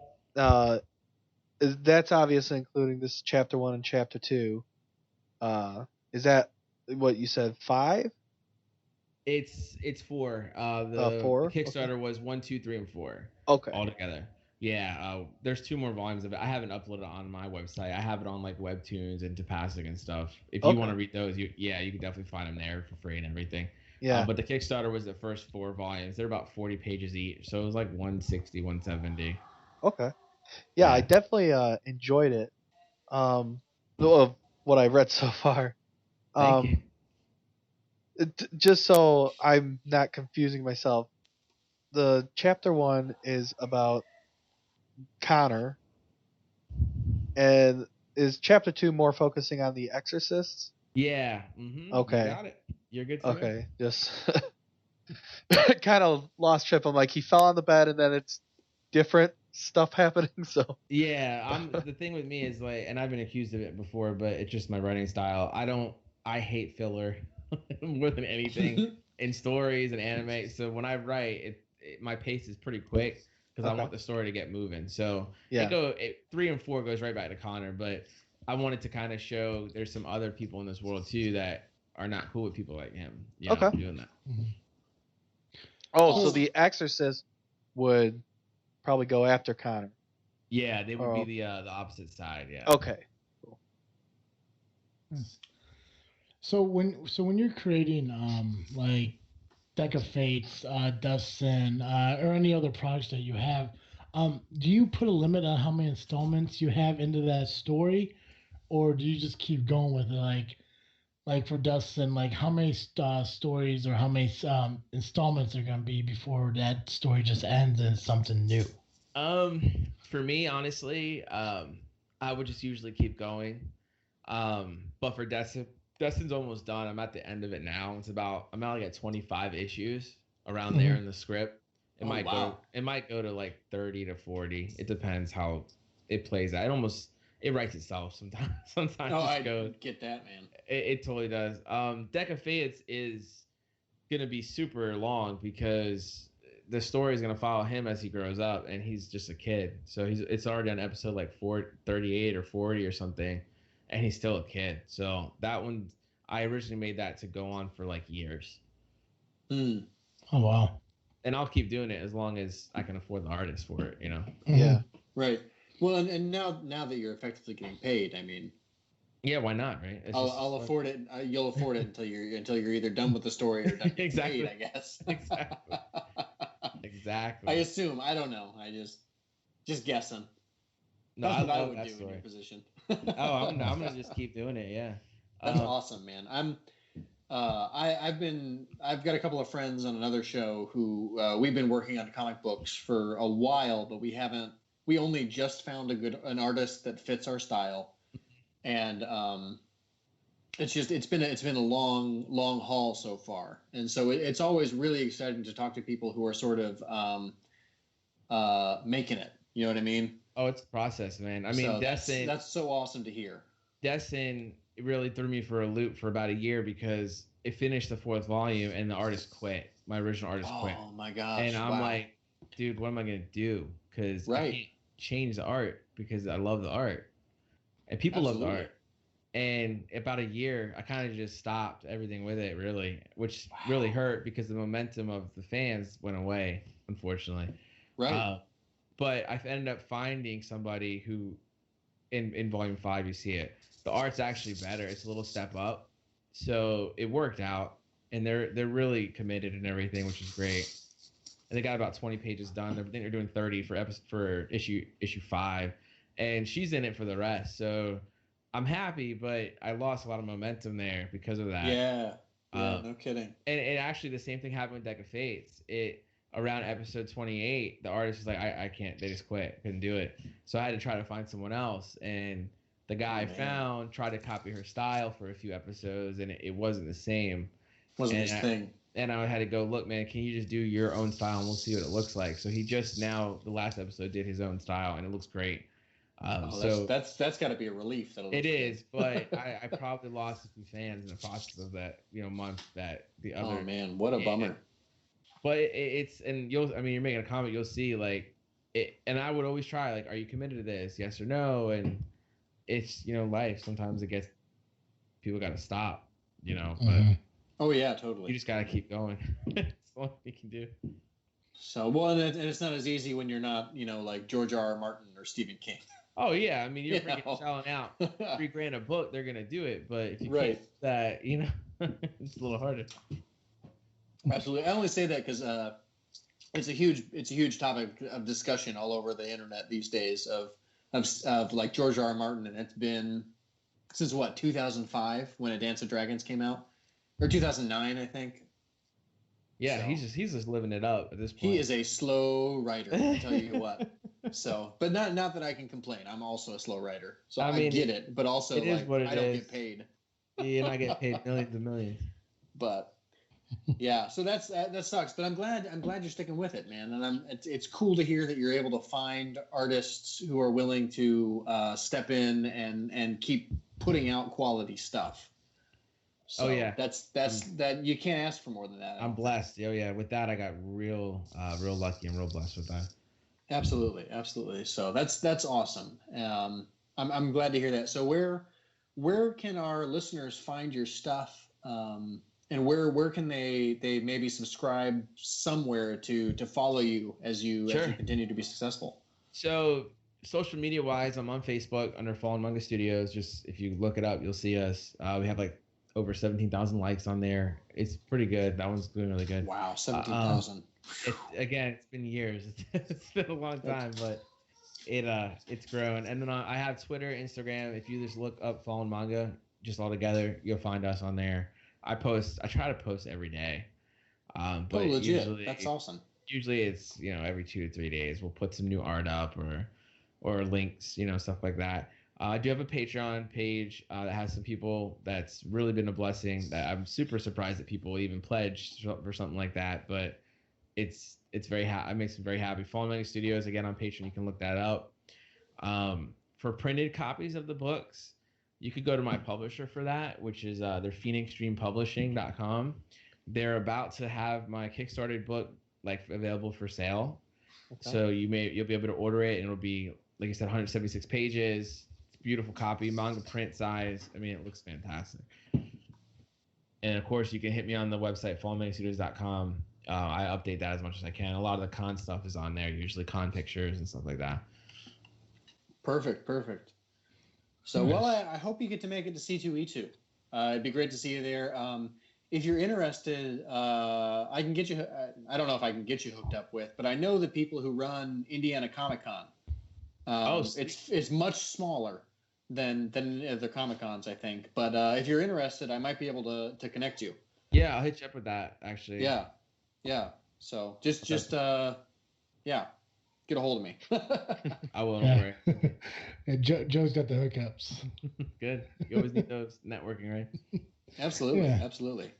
That's obviously including this chapter 1 and chapter 2. Is that what you said? 5? It's 4. The 4? Kickstarter was 1, 2, 3, and 4 Okay. all together. Yeah. There's 2 more volumes of it. I haven't uploaded it on my website. I have it on like Webtoons and Tapastic and stuff. If you Okay. want to read those, you can definitely find them there for free and everything. Yeah. But the Kickstarter was the first 4 volumes. They're about 40 pages each, so it was like 160, 170. Okay. Yeah, I Yeah. definitely enjoyed it. Of what I read so far. Thank you. Just so I'm not confusing myself, the chapter 1 is about Connor, and is chapter 2 more focusing on the exorcists? Yeah. Mm-hmm. Okay. You got it. You're good. To Okay, just kind of lost trip. I'm like, he fell on the bed and then it's different stuff happening. So Yeah, the thing with me is like, and I've been accused of it before, but it's just my writing style. I hate filler more than anything in stories and anime. So when I write, my pace is pretty quick because I Okay. want the story to get moving. So yeah, 3 and 4 goes right back to Connor, but I wanted to kind of show there's some other people in this world too that are not cool with people like him. You know, Okay. doing that. Oh, so the exorcist would probably go after Connor. Yeah, they would be the opposite side. Yeah. Okay. So when you're creating like Deck of Fates, Dustin, or any other projects that you have, do you put a limit on how many installments you have into that story, or do you just keep going with it? Like for Dustin, like how many stories or how many installments are going to be before that story just ends and it's something new? For me, honestly, I would just usually keep going. But for Destin's almost done. I'm at the end of it now. I'm only at 25 issues around there in the script. It might go to like 30 to 40. It depends how it plays out. It writes itself sometimes. Sometimes I goes. get that, man. It totally does. Deck of Fates is gonna be super long because the story is gonna follow him as he grows up, and he's just a kid. So it's already on episode like 38 or 40 or something, and he's still a kid. So that one, I originally made that to go on for like years. Oh wow! And I'll keep doing it as long as I can afford the artist for it. You know. Yeah. Right. Well, and now that you're effectively getting paid, I mean. Yeah, why not, right? I'll afford it. You'll afford it until you're either done with the story or done getting Exactly. paid, I guess. Exactly. Exactly. I assume. I don't know. I just guessing. No, That's I what I love would that do story. in your position. I'm gonna just keep doing it. Yeah. That's awesome, man. I've got a couple of friends on another show who we've been working on comic books for a while, but we only just found an artist that fits our style. And it's been a long haul so far, and so it's always really exciting to talk to people who are sort of making it. You know what I mean? Oh, it's a process, man. I mean, so Destin. That's so awesome to hear. Destin really threw me for a loop for about a year because it finished the 4th volume and the artist quit. My original artist quit. Oh my gosh! And I'm like, dude, what am I gonna do? Because I can't change the art because I love the art, and people love the art. And about a year, I kind of just stopped everything with it, really, which really hurt because the momentum of the fans went away, unfortunately. Right. But I've ended up finding somebody who, in volume 5, you see it. The art's actually better. It's a little step up, so it worked out, and they're really committed and everything, which is great. And they got about 20 pages done. I think they're doing 30 for issue 5, and she's in it for the rest. So I'm happy, but I lost a lot of momentum there because of that. Yeah, no kidding. And actually, the same thing happened with Deck of Fates. Around episode 28, the artist was like, I can't. They just quit. Couldn't do it. So I had to try to find someone else. And the guy I found tried to copy her style for a few episodes, and it wasn't the same. Wasn't his thing. And I had to go, look, man, can you just do your own style, and we'll see what it looks like. So he just now, the last episode, did his own style, and it looks great. So that's got to be a relief. It is, but I probably lost a few fans in the process of that month. That the other. Oh man, what a bummer. But it's you're making a comment, you'll see like it, and I would always try like, are you committed to this? Yes or no? And it's life. Sometimes it gets people got to stop. But oh yeah, totally. You just got to keep going. It's the only thing you can do. So and it's not as easy when you're not like George R.R. Martin or Stephen King. Oh yeah, I mean you're freaking selling out $3,000 a book. They're gonna do it, but if you can't do that, it's a little harder. Absolutely, I only say that because it's a huge topic of discussion all over the internet these days of like George R.R. Martin, and it's been since 2005 when A Dance of Dragons came out, or 2009 I think. Yeah, so, he's just living it up at this point. He is a slow writer, I'll tell you what. So, but not that I can complain. I'm also a slow writer, so I I mean, get it. But also, it is like, what it I don't is. get paid. You're not getting paid millions and millions. But yeah, so that sucks. But I'm glad you're sticking with it, man. And it's cool to hear that you're able to find artists who are willing to step in and keep putting out quality stuff. So Oh, yeah. that's that you can't ask for more than that. I'm blessed. Oh yeah, with that I got real lucky and real blessed with that. Absolutely. So that's awesome. I'm glad to hear that. So where can our listeners find your stuff? And where can they maybe subscribe somewhere to follow you as you continue to be successful? So social media wise, I'm on Facebook under Fallen Manga Studios. Just if you look it up, you'll see us. We have like over 17,000 likes on there. It's pretty good. That one's doing really good. Wow, 17,000. It's been years. It's been a long time, but it's grown. And then I have Twitter, Instagram. If you just look up Fallen Manga, just all together, you'll find us on there. I try to post every day. But legit. Usually, that's awesome. Usually it's, every 2 to 3 days we'll put some new art up or links, stuff like that. I do have a Patreon page that has some people that's really been a blessing that I'm super surprised that people even pledge for something like that. But it's very it makes me very happy. Fallen Manga Studios, again, on Patreon, you can look that up. For printed copies of the books, you could go to my publisher for that, which is they're phoenixstreampublishing.com. They're about to have my Kickstarter book like available for sale. Okay. So you'll be able to order it, and it'll be, like I said, 176 pages. It's a beautiful copy, manga print size. I mean, it looks fantastic. And of course, you can hit me on the website fallenmangastudios.com. I update that as much as I can. A lot of the con stuff is on there, usually con pictures and stuff like that. Perfect. So, well, I hope you get to make it to C2E2. It'd be great to see you there. If you're interested, I can get you. I don't know if I can get you hooked up with, but I know the people who run Indiana Comic Con. It's much smaller than the Comic Cons, I think. But if you're interested, I might be able to connect you. Yeah, I'll hit you up with that, actually. Yeah. So just get a hold of me. I will. Don't worry. Joe's got the hookups. Good. You always need those networking, right? Absolutely.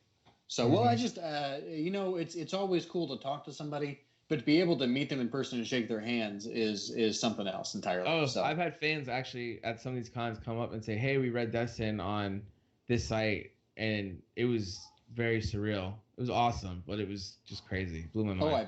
So, well, I just, it's always cool to talk to somebody, but to be able to meet them in person and shake their hands is something else entirely. Oh, so I've had fans actually at some of these cons come up and say, "Hey, we read Destin on this site," and it was very surreal. It was awesome, but it was just crazy. It blew my mind. Oh, I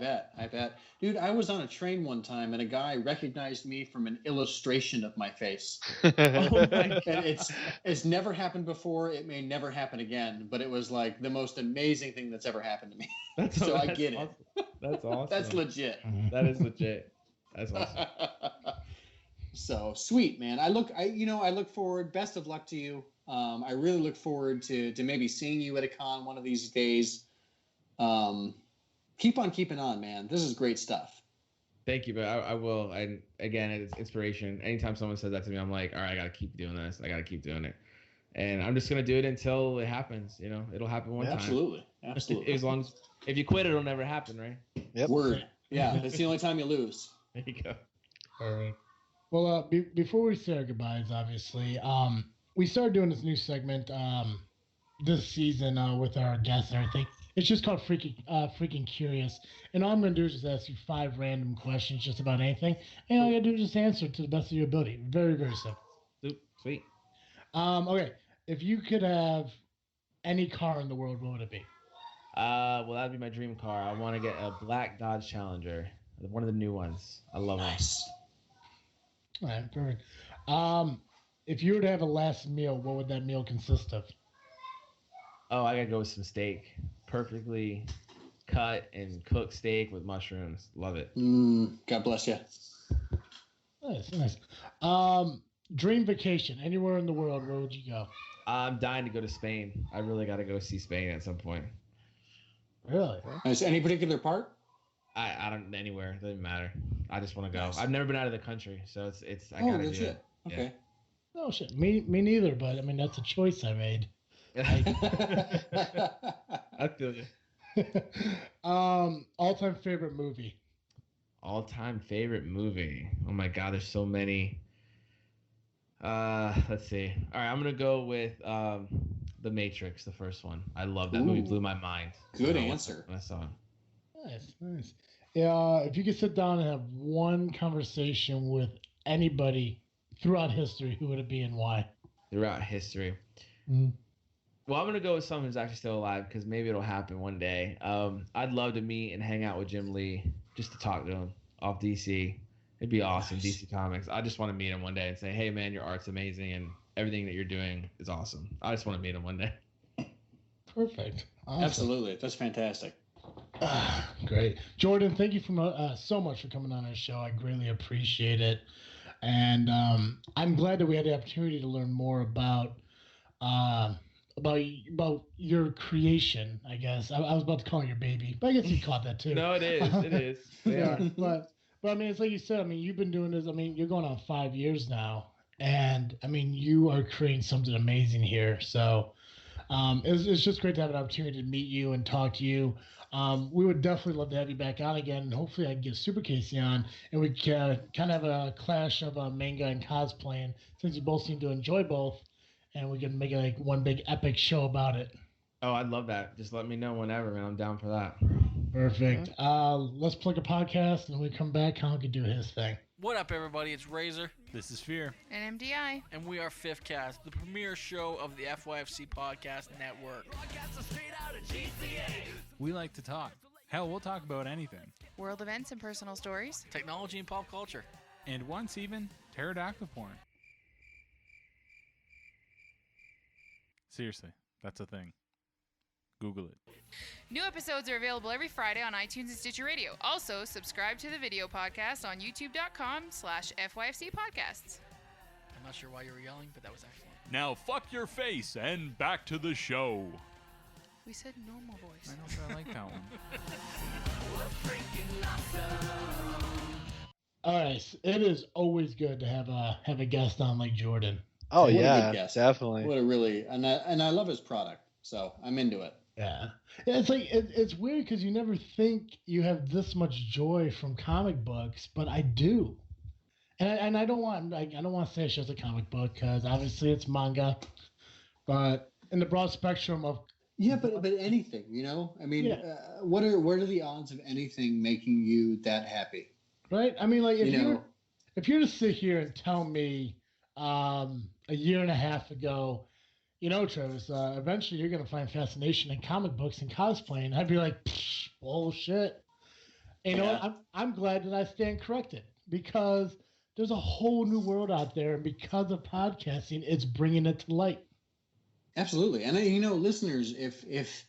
bet. Dude, I was on a train one time and a guy recognized me from an illustration of my face. Oh my God. And it's never happened before. It may never happen again, but it was like the most amazing thing that's ever happened to me. I get awesome. it. That's awesome. That's legit. That is legit. That's awesome. So sweet, man. I look forward. Best of luck to you. I really look forward to maybe seeing you at a con one of these days. Keep on keeping on, man. This is great stuff. Thank you, but I will. And again, it's inspiration. Anytime someone says that to me, I'm like, all right, I gotta keep doing this. I gotta keep doing it, and I'm just gonna do it until it happens. It'll happen one time. Absolutely. As long as if you quit, it'll never happen, right? Yep. Word. Yeah, that's the only time you lose. There you go. All right. Well, before we say our goodbyes, obviously, we started doing this new segment this season with our guests and everything. It's just called Freaking Curious. And all I'm going to do is just ask you 5 random questions just about anything. And all you got to do is just answer to the best of your ability. Very, very simple. Sweet. Okay. If you could have any car in the world, what would it be? Well, that'd be my dream car. I want to get a black Dodge Challenger, one of the new ones. I love them. Nice. All right, perfect. If you were to have a last meal, what would that meal consist of? Oh, I gotta go with some steak. Perfectly cut and cooked steak with mushrooms. Love it. God bless you. Nice. Dream vacation, anywhere in the world, where would you go? I'm dying to go to Spain. I really got to go see Spain at some point. Really? Is any particular part? I don't anywhere. It doesn't matter. I just want to go. Nice. I've never been out of the country, so it's I gotta do it. Okay. No shit. Me neither. But I mean, that's a choice I made. I feel you. All-time favorite movie. All-time favorite movie. Oh my God, there's so many. Let's see. All right, I'm gonna go with The Matrix, the first one. I love that movie. Ooh. Blew my mind. Good when answer. I saw it. Nice. Yeah, if you could sit down and have one conversation with anybody throughout history, who would it be and why? Throughout history. Mhm. Well, I'm gonna go with someone who's actually still alive because maybe it'll happen one day. I'd love to meet and hang out with Jim Lee just to talk to him off DC. It'd be awesome, Nice. DC Comics. I just want to meet him one day and say, "Hey, man, your art's amazing and everything that you're doing is awesome." I just want to meet him one day. Perfect. Awesome. Absolutely. That's fantastic. Great. Jordan, thank you so much for coming on our show. I greatly appreciate it. And I'm glad that we had the opportunity to learn more about your creation, I guess. I was about to call it your baby, but I guess you caught that too. No, it is. It is. Yeah, but I mean, it's like you said. I mean, you've been doing this. I mean, you're going on 5 years now, and I mean, you are creating something amazing here. So, it's just great to have an opportunity to meet you and talk to you. We would definitely love to have you back on again, and hopefully, I can get Super Casey on, and we can kind of have a clash of manga and cosplaying, since you both seem to enjoy both, and we can make it like one big epic show about it. Oh, I'd love that. Just let me know whenever, man. I'm down for that. Perfect. Let's plug a podcast, and when we come back, Colin can do his thing. What up, everybody? It's Razor. This is Fear. And MDI. And we are Fifth Cast, the premier show of the FYFC Podcast Network. We like to talk. Hell, we'll talk about anything. World events and personal stories. Technology and pop culture. And once even, pterodactyl porn. Seriously, that's a thing. Google it. New episodes are available every Friday on iTunes and Stitcher Radio. Also, subscribe to the video podcast on youtube.com/FYFC podcasts. I'm not sure why you were yelling, but that was excellent. Now fuck your face and back to the show. We said normal voice. I know, but I like that one. All right, it is always good to have a guest on like Jordan. Oh What a yeah, good guest. definitely. What a really and I love his product, so I'm into it. Yeah, it's like it's weird because you never think you have this much joy from comic books, but I do. And I don't want to say it's just a comic book because obviously it's manga, but in the broad spectrum of Yeah, but anything, you know. I mean, Yeah. what are the odds of anything making you that happy? right, I mean, like You know, if you're to sit here and tell me a year and a half ago, you know, Travis, eventually you're gonna find fascination in comic books and cosplaying, I'd be like, "Psh, bullshit. And you know Yeah. what? I'm glad that I stand corrected because there's a whole new world out there, and because of podcasting, it's bringing it to light. absolutely. And you know, listeners, if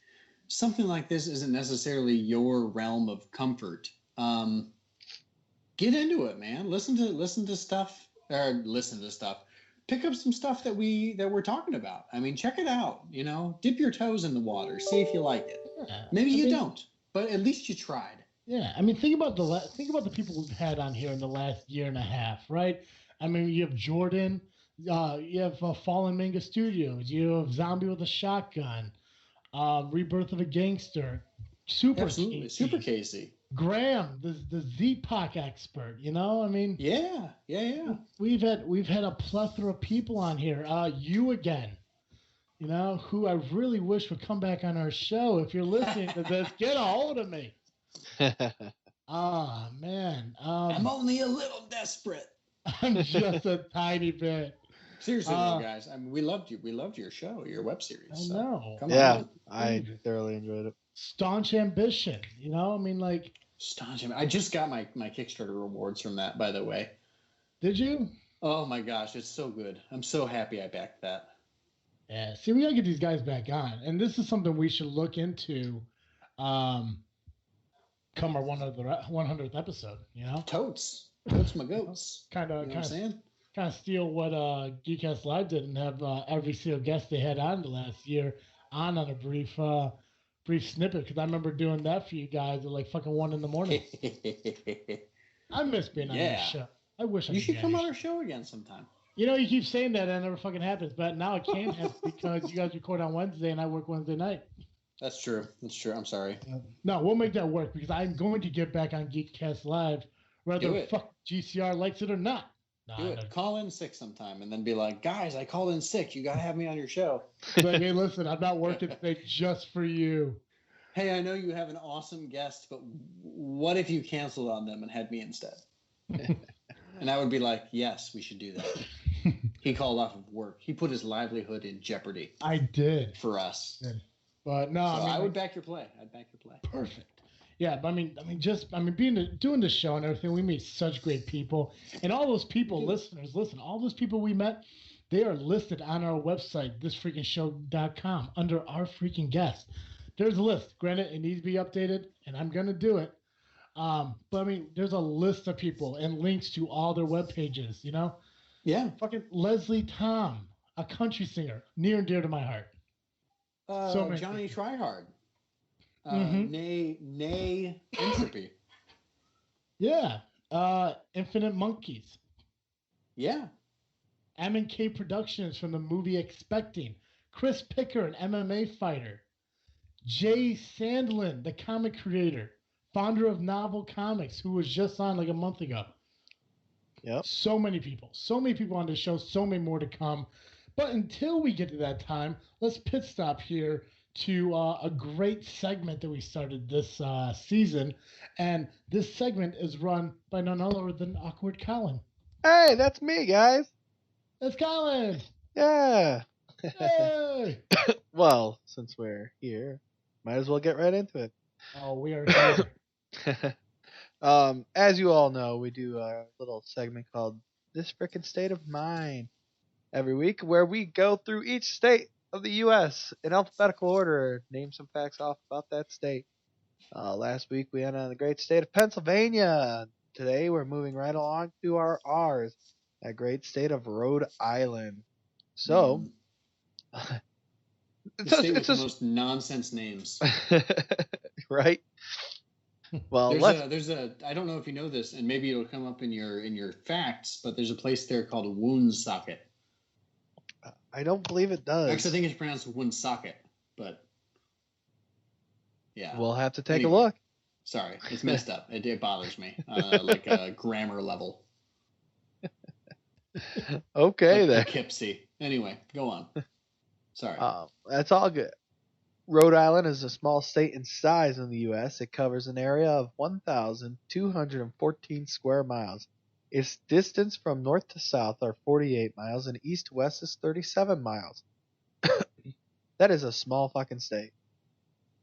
something like this isn't necessarily your realm of comfort, get into it, man. Listen to stuff. Pick up some stuff that we're talking about. I mean, check it out. You know, dip your toes in the water, see if you like it. Yeah. Maybe I you mean, don't, but at least you tried. Yeah, I mean, think about the people we've had on here in the last year and a half, right? I mean, you have Jordan, you have Fallen Manga Studios, you have Zombie with a Shotgun, Rebirth of a Gangster, Absolutely, Casey, Super Casey. Graham, the Z-Pac expert. You know, I mean, Yeah. we've had a plethora of people on here. You again, you know, who I really wish would come back on our show. If you're listening to this, get a hold of me. Ah, man. I'm only a little desperate. I'm just a tiny bit. Seriously, though, guys. I mean, we loved you. We loved your show, your web series. I so know. Come Yeah, on. I thoroughly enjoyed it. Staunch ambition. You know, I mean, like, Staunch. I just got my Kickstarter rewards from that, by the way. did you? Oh my gosh, it's so good. I'm so happy I backed that. Yeah. See, we gotta get these guys back on, and this is something we should look into. Come our 100th episode. You know, Totes my goats. kind You know what I'm of saying? steal what Geek Cast Live did and have every single guest they had on the last year on a brief snippet, because I remember doing that for you guys at like fucking 1 a.m. I miss being on your Yeah. show. I wish I You could should be come your on our show again sometime. You know, you keep saying that and it never fucking happens, but now it can happen because you guys record on Wednesday and I work Wednesday night. That's true. I'm sorry. No, we'll make that work because I'm going to get back on Geek Cast Live whether Do it. fuck GCR likes it or not. Nah, Do it. Call in sick sometime and then be like, guys, I called in sick. You got to have me on your show. Like, hey, listen, I'm not working today just for you. Hey, I know you have an awesome guest, but what if you canceled on them and had me instead? And I would be like, yes, we should do that. He called off of work. He put his livelihood in jeopardy. I did. For us. But no, So I mean, I would back your play. I'd back your play. Perfect. Yeah, but doing the show and everything, we meet such great people, and all those people, listeners, listen, all those people we met, they are listed on our website, thisfreakinshow.com, under our freaking guests. There's a list. Granted, it needs to be updated, and I'm gonna do it. But I mean, there's a list of people and links to all their web pages. You know? Yeah. Fucking Leslie Tom, a country singer, near and dear to my heart. Johnny Tryhard. Nay Entropy. Yeah. Infinite Monkeys. Yeah. M&K Productions from the movie Expecting. Chris Picker, an MMA fighter. Jay Sandlin, the comic creator, founder of Novel Comics, who was just on like a month ago. Yep. So many people on the show, so many more to come. But until we get to that time, let's pit stop here to a great segment that we started this season. And this segment is run by none other than Awkward Colin. Hey, that's me, guys. That's Colin. Yeah. Hey. Well, since we're here, might as well get right into it. Oh, we are here. As you all know, we do a little segment called This Frickin' State of Mind every week, where we go through each state of the U.S. in alphabetical order, name some facts off about that state. Last week we ended on the great state of Pennsylvania. Today we're moving right along to our R's, that great state of Rhode Island. So, it's the most nonsense names, right? Well, there's a I don't know if you know this, and maybe it'll come up in your facts, but there's a place there called Woonsocket. I don't believe it does. Actually, I think it's pronounced Woonsocket, but yeah. We'll have to take a look. Sorry, it's messed up. It bothers me, like a grammar level. Okay, then. Poughkeepsie. Anyway, go on. Sorry. That's all good. Rhode Island is a small state in size in the U.S. It covers an area of 1,214 square miles. Its distance from north to south are 48 miles, and east to west is 37 miles. That is a small fucking state.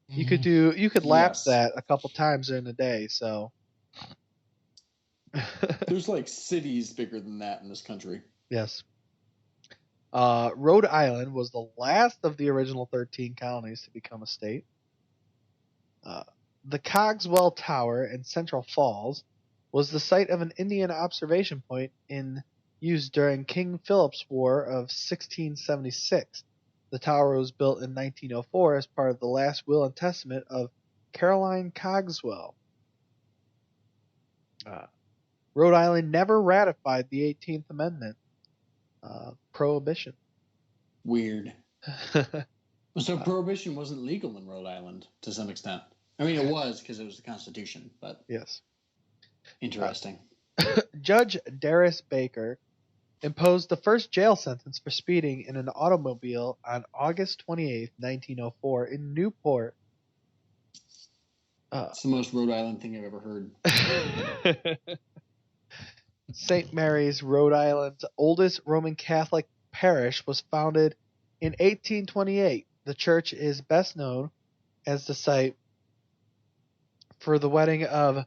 You could lap that a couple times in a day. So there's like cities bigger than that in this country. Yes. Rhode Island was the last of the original 13 colonies to become a state. The Cogswell Tower in Central Falls was the site of an Indian observation point used during King Philip's War of 1676. The tower was built in 1904 as part of the last will and testament of Caroline Cogswell. Rhode Island never ratified the 18th Amendment. Prohibition. Weird. So prohibition wasn't legal in Rhode Island to some extent. I mean, it was because it was the Constitution, but yes. Interesting. Judge Darius Baker imposed the first jail sentence for speeding in an automobile on August 28, 1904 in Newport. It's the most Rhode Island thing I've ever heard. St. Mary's, Rhode Island's oldest Roman Catholic parish, was founded in 1828. The church is best known as the site for the wedding of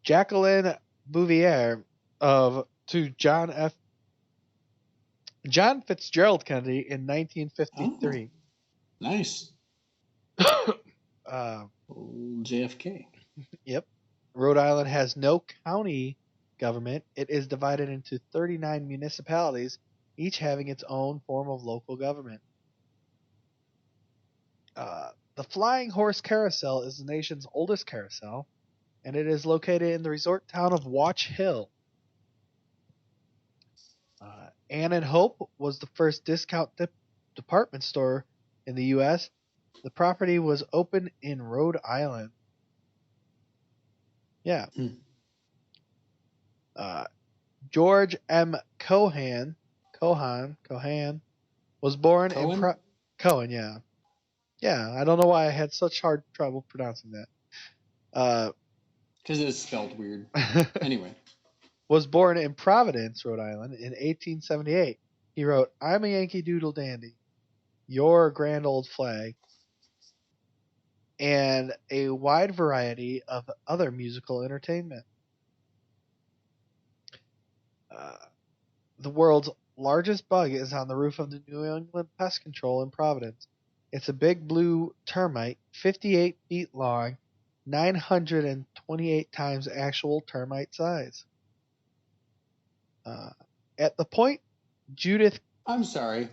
Jacqueline Bouvier to John Fitzgerald Kennedy in 1953. Oh, nice. Old JFK. Yep. Rhode Island has no county government. It is divided into 39 municipalities, each having its own form of local government. The Flying Horse Carousel is the nation's oldest carousel, and it is located in the resort town of Watch Hill. Ann and Hope was the first discount department store in the U.S. The property was opened in Rhode Island. Yeah. George M. Cohan was born in Cohen? Cohen, yeah. Yeah, I don't know why I had such hard trouble pronouncing that. Because it's spelled weird. Anyway. Was born in Providence, Rhode Island in 1878. He wrote, I'm a Yankee Doodle Dandy, Your Grand Old Flag, and a wide variety of other musical entertainment. The world's largest bug is on the roof of the New England Pest Control in Providence. It's a big blue termite, 58 feet long, 928 times actual termite size. At the point, Judith. I'm sorry.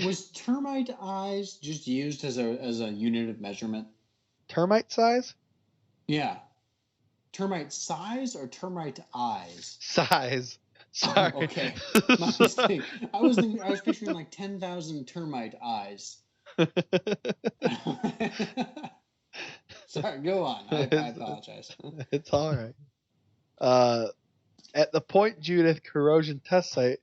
Was termite eyes just used as a unit of measurement? Termite size? Yeah. Termite size or termite eyes? Size. Sorry. Oh, okay. My mistake. I was picturing like 10,000 termite eyes. Sorry, go on. I apologize. It's all right. At the Point Judith corrosion test site,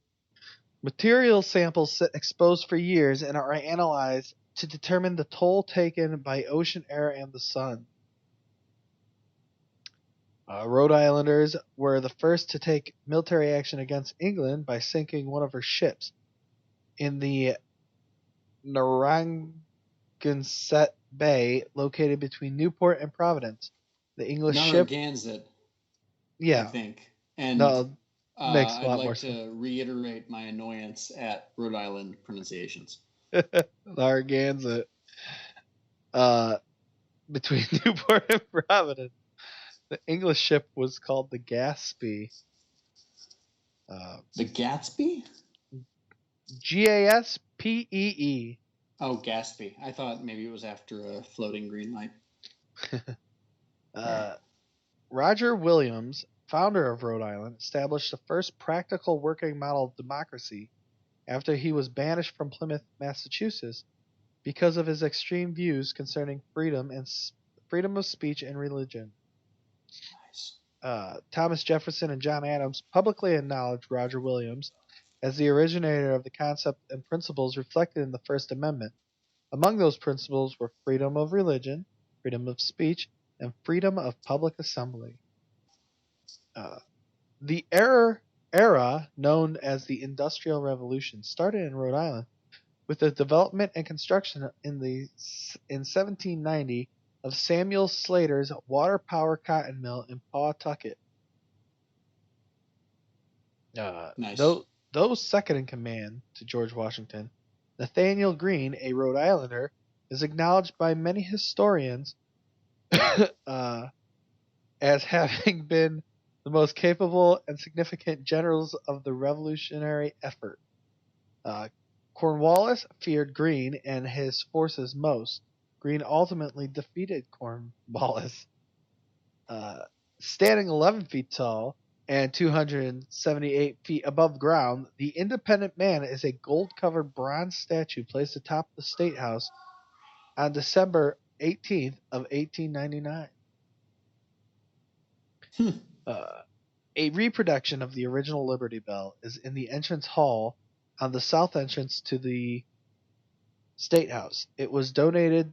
material samples sit exposed for years and are analyzed to determine the toll taken by ocean air and the sun. Rhode Islanders were the first to take military action against England by sinking one of her ships in the Narragansett Bay, located between Newport and Providence. The English ship. Narragansett. Yeah. I think. And no, makes a I'd lot like more to sense. reiterate my annoyance at Rhode Island pronunciations. Narragansett. Between Newport and Providence. The English ship was called the Gaspee. The Gatsby? Gaspee. Oh, Gatsby. I thought maybe it was after a floating green light. Roger Williams, founder of Rhode Island, established the first practical working model of democracy after he was banished from Plymouth, Massachusetts, because of his extreme views concerning freedom of speech and religion. Nice. Thomas Jefferson and John Adams publicly acknowledged Roger Williams as the originator of the concept and principles reflected in the First Amendment. Among those principles were freedom of religion, freedom of speech, and freedom of public assembly. The era known as the Industrial Revolution started in Rhode Island with the development and construction in 1790 of Samuel Slater's water power cotton mill in Pawtucket. Nice. Though second in command to George Washington, Nathaniel Greene, a Rhode Islander, is acknowledged by many historians as having been the most capable and significant generals of the revolutionary effort. Cornwallis feared Greene and his forces most. Greene ultimately defeated Cornwallis. Standing 11 feet tall and 278 feet above ground, the Independent Man is a gold-covered bronze statue placed atop the State House on December 18th of 1899. A reproduction of the original Liberty Bell is in the entrance hall on the south entrance to the State House. It was donated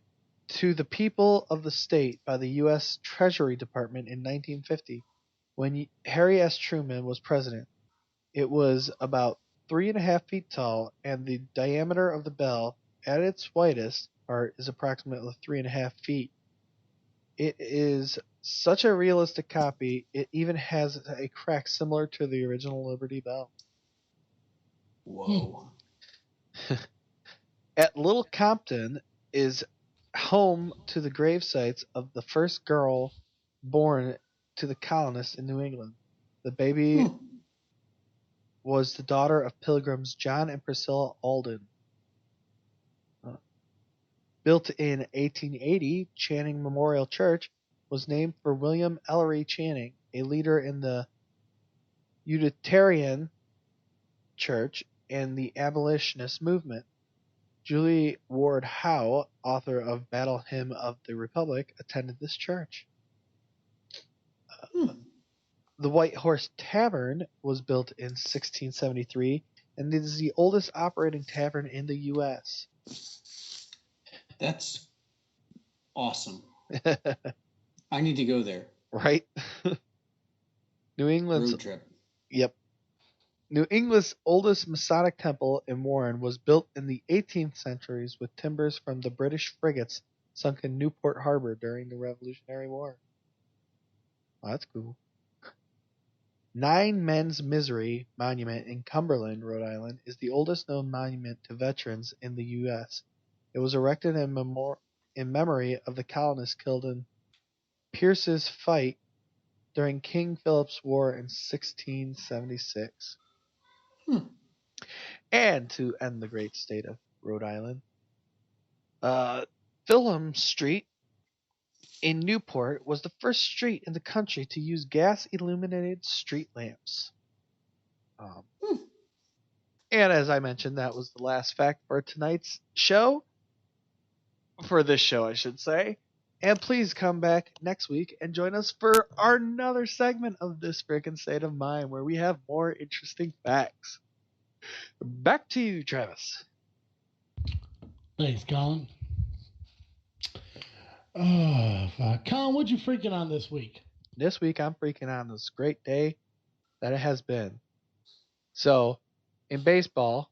to the people of the state by the U.S. Treasury Department in 1950 when Harry S. Truman was president. It was about 3.5 feet tall, and the diameter of the bell at its widest part is approximately 3.5 feet. It is such a realistic copy, it even has a crack similar to the original Liberty Bell. Whoa. At Little Compton is home to the grave sites of the first girl born to the colonists in New England. The baby was the daughter of pilgrims John and Priscilla Alden. Built in 1880, Channing Memorial Church was named for William Ellery Channing, a leader in the Unitarian Church and the abolitionist movement. Julie Ward Howe, author of Battle Hymn of the Republic, attended this church. The White Horse Tavern was built in 1673, and it is the oldest operating tavern in the U.S. That's awesome. I need to go there. Right? New England's Road trip. Yep. New England's oldest Masonic temple in Warren was built in the 18th centuries with timbers from the British frigates sunk in Newport Harbor during the Revolutionary War. Oh, that's cool. Nine Men's Misery Monument in Cumberland, Rhode Island, is the oldest known monument to veterans in the U.S. It was erected in memory of the colonists killed in Pierce's fight during King Philip's War in 1676. And to end the great state of Rhode Island, Philham Street in Newport was the first street in the country to use gas-illuminated street lamps. And as I mentioned, that was the last fact for tonight's show. For this show, I should say. And please come back next week and join us for another segment of This Freakin' State of Mind, where we have more interesting facts. Back to you, Travis. Thanks, Colin. Oh, fuck. Colin, what'd you freaking on this week? This week, I'm freaking on this great day that it has been. So, in baseball,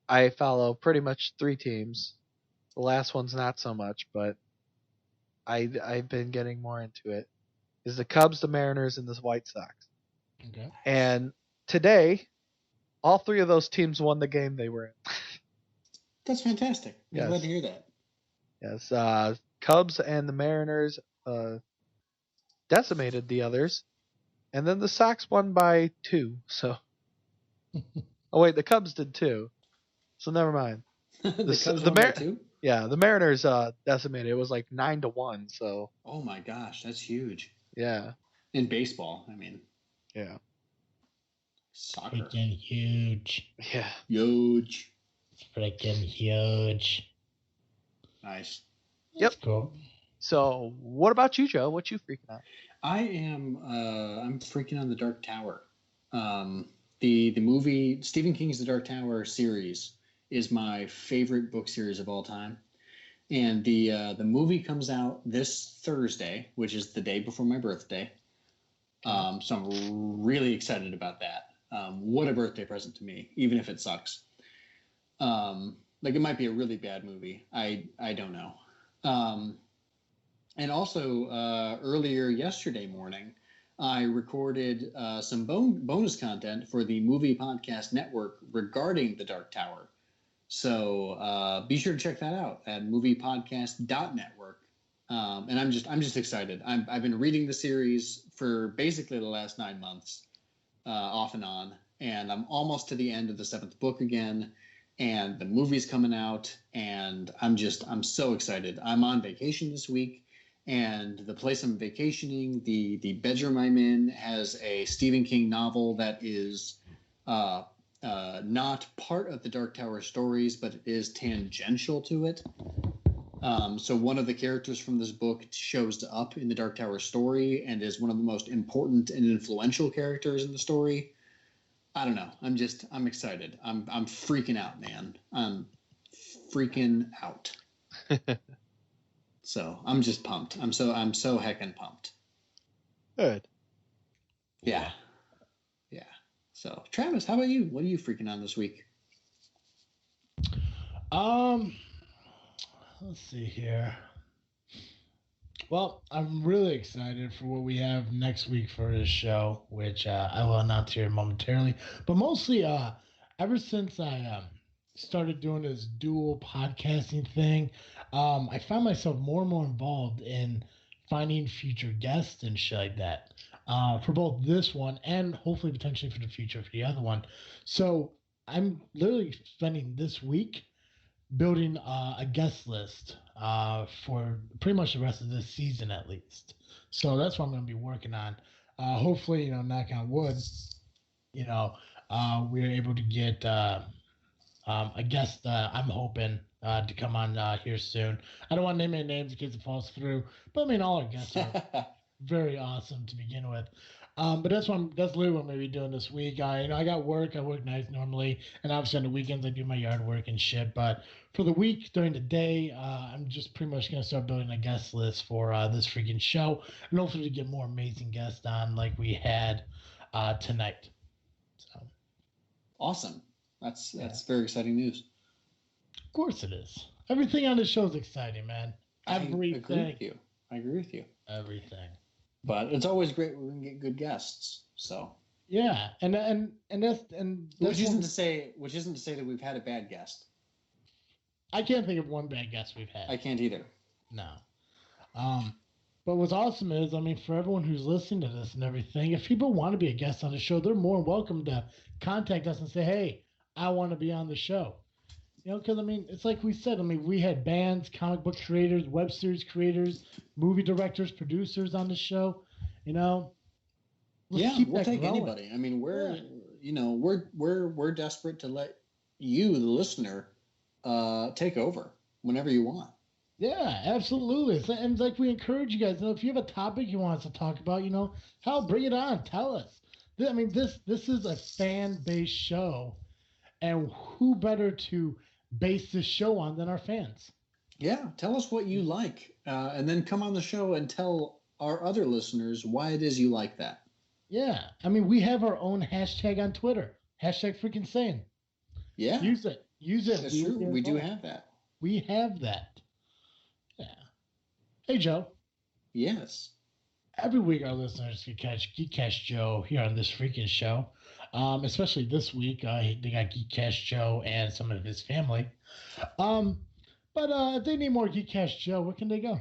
I follow pretty much 3 teams. The last one's not so much, but I've been getting more into it. Is the Cubs, the Mariners, and the White Sox. Okay. And today, all 3 of those teams won the game they were in. That's fantastic. I'm Yes. glad to hear that. Yes, Cubs and the Mariners decimated the others, and then the Sox won by 2. So, oh wait, the Cubs did too. So never mind. The Mariners decimated. It was like 9-1. So. Oh my gosh, that's huge. Yeah. In baseball, I mean. Yeah. Soccer. Freaking huge. Yeah. Huge. It's freaking huge. Nice. Yep. Cool. So, what about you, Joe? What you freaking out? I'm freaking on The Dark Tower. The movie Stephen King's The Dark Tower series is my favorite book series of all time. And the movie comes out this Thursday, which is the day before my birthday. So I'm really excited about that. What a birthday present to me, even if it sucks. Like it might be a really bad movie. I don't know. And also earlier yesterday morning, I recorded some bonus content for the Movie Podcast Network regarding The Dark Tower. So be sure to check that out at moviepodcast.network. And I'm just excited. I've been reading the series for basically the last 9 months, off and on, and I'm almost to the end of the 7th book again. And the movie's coming out, and I'm so excited. I'm on vacation this week, and the place I'm vacationing, the bedroom I'm in, has a Stephen King novel that is not part of the Dark Tower stories, but it is tangential to it. So one of the characters from this book shows up in the Dark Tower story and is one of the most important and influential characters in the story. I don't know. I'm excited. I'm freaking out, man. I'm freaking out. So I'm just pumped. I'm so heckin' pumped. Good. Yeah. Yeah. So Travis, how about you? What are you freaking on this week? Let's see here. Well, I'm really excited for what we have next week for this show, which I will announce here momentarily. But mostly, ever since I started doing this dual podcasting thing, I found myself more and more involved in finding future guests and shit like that, for both this one and hopefully potentially for the future for the other one. So I'm literally spending this week building a guest list for pretty much the rest of this season at least. So that's what I'm going to be working on. Hopefully, knock on wood, we're able to get a guest I'm hoping to come on here soon. I don't want to name any names in case it falls through, but I mean, all our guests are very awesome to begin with. But that's literally what I'm gonna be doing this week. I got work. I work nights normally, and obviously on the weekends I do my yard work and shit. But for the week during the day, I'm just pretty much gonna start building a guest list for this freaking show, and hopefully to get more amazing guests on like we had tonight. So Awesome. That's very exciting news. of course it is. Everything on this show is exciting, man. Everything. I agree with you. Everything. But it's always great when we can get good guests. So yeah, and that's which isn't to say that we've had a bad guest. I can't think of one bad guest we've had. I can't either. No. But what's awesome is, I mean, for everyone who's listening to this and everything, if people want to be a guest on the show, they're more welcome to contact us and say, hey, I want to be on the show. Because, I mean, it's like we said, I mean, we had bands, comic book creators, web series creators, movie directors, producers on the show. Let's we'll take anybody. I mean, we're desperate to let you, the listener, take over whenever you want. Yeah, absolutely. And it's like we encourage you guys. If you have a topic you want us to talk about, hell, bring it on. Tell us. I mean, this is a fan-based show, and who better to base this show on than our fans? Yeah, tell us what you like, and then come on the show and tell our other listeners why it is you like that. Yeah, I mean, we have our own hashtag on Twitter. #FreakinSane. Yeah. Use it. That's true. We do have that. We have that. Yeah. Hey, Joe. Yes. Every week our listeners can catch Geek Cast Joe here on this freaking show. Especially this week, they got Geek Cast Joe and some of his family. But if they need more Geek Cast Joe, where can they go?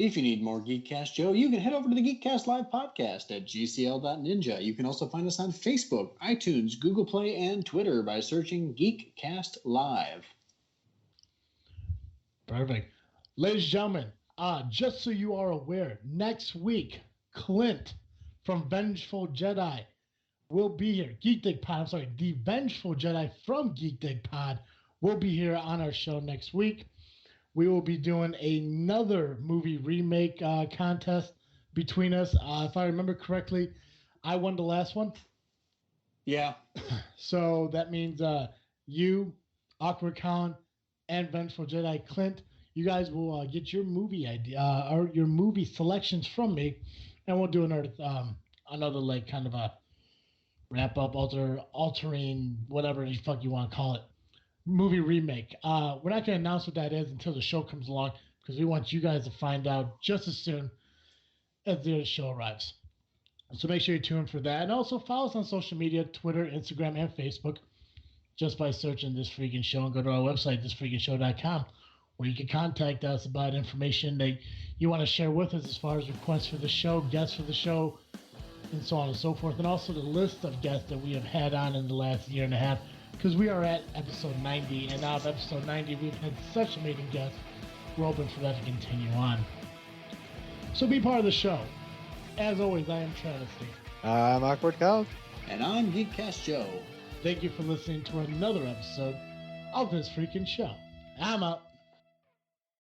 If you need more Geek Cast Joe, you can head over to the Geek Cast Live podcast at gcl.ninja. You can also find us on Facebook, iTunes, Google Play, and Twitter by searching Geek Cast Live. Perfect. Ladies and gentlemen, just so you are aware, next week, Clint from Vengeful Jedi will be here. The Vengeful Jedi from Geek Dig Pod will be here on our show next week. We will be doing another movie remake contest between us. If I remember correctly, I won the last one. Yeah. So that means you, Awkward Colin, and Vengeful Jedi Clint, you guys will get your movie idea or your movie selections from me, and we'll do another like kind of a wrap up, altering whatever the fuck you want to call it, movie remake. We're not going to announce what that is until the show comes along, because we want you guys to find out just as soon as the show arrives. So make sure you tune in for that, and also follow us on social media: Twitter, Instagram, and Facebook, just by searching This Freaking Show, and go to our website, thisfreakinshow.com, where you can contact us about information that you want to share with us as far as requests for the show, guests for the show, and so on and so forth, and also the list of guests that we have had on in the last year and a half, because we are at episode 90, and out of episode 90, we've had such amazing guests. We're hoping for that to continue on. So be part of the show. As always, I am Travesty. I'm Awkward Colin. And I'm Geekcast Joe. Thank you for listening to another episode of This Freaking Show. I'm out.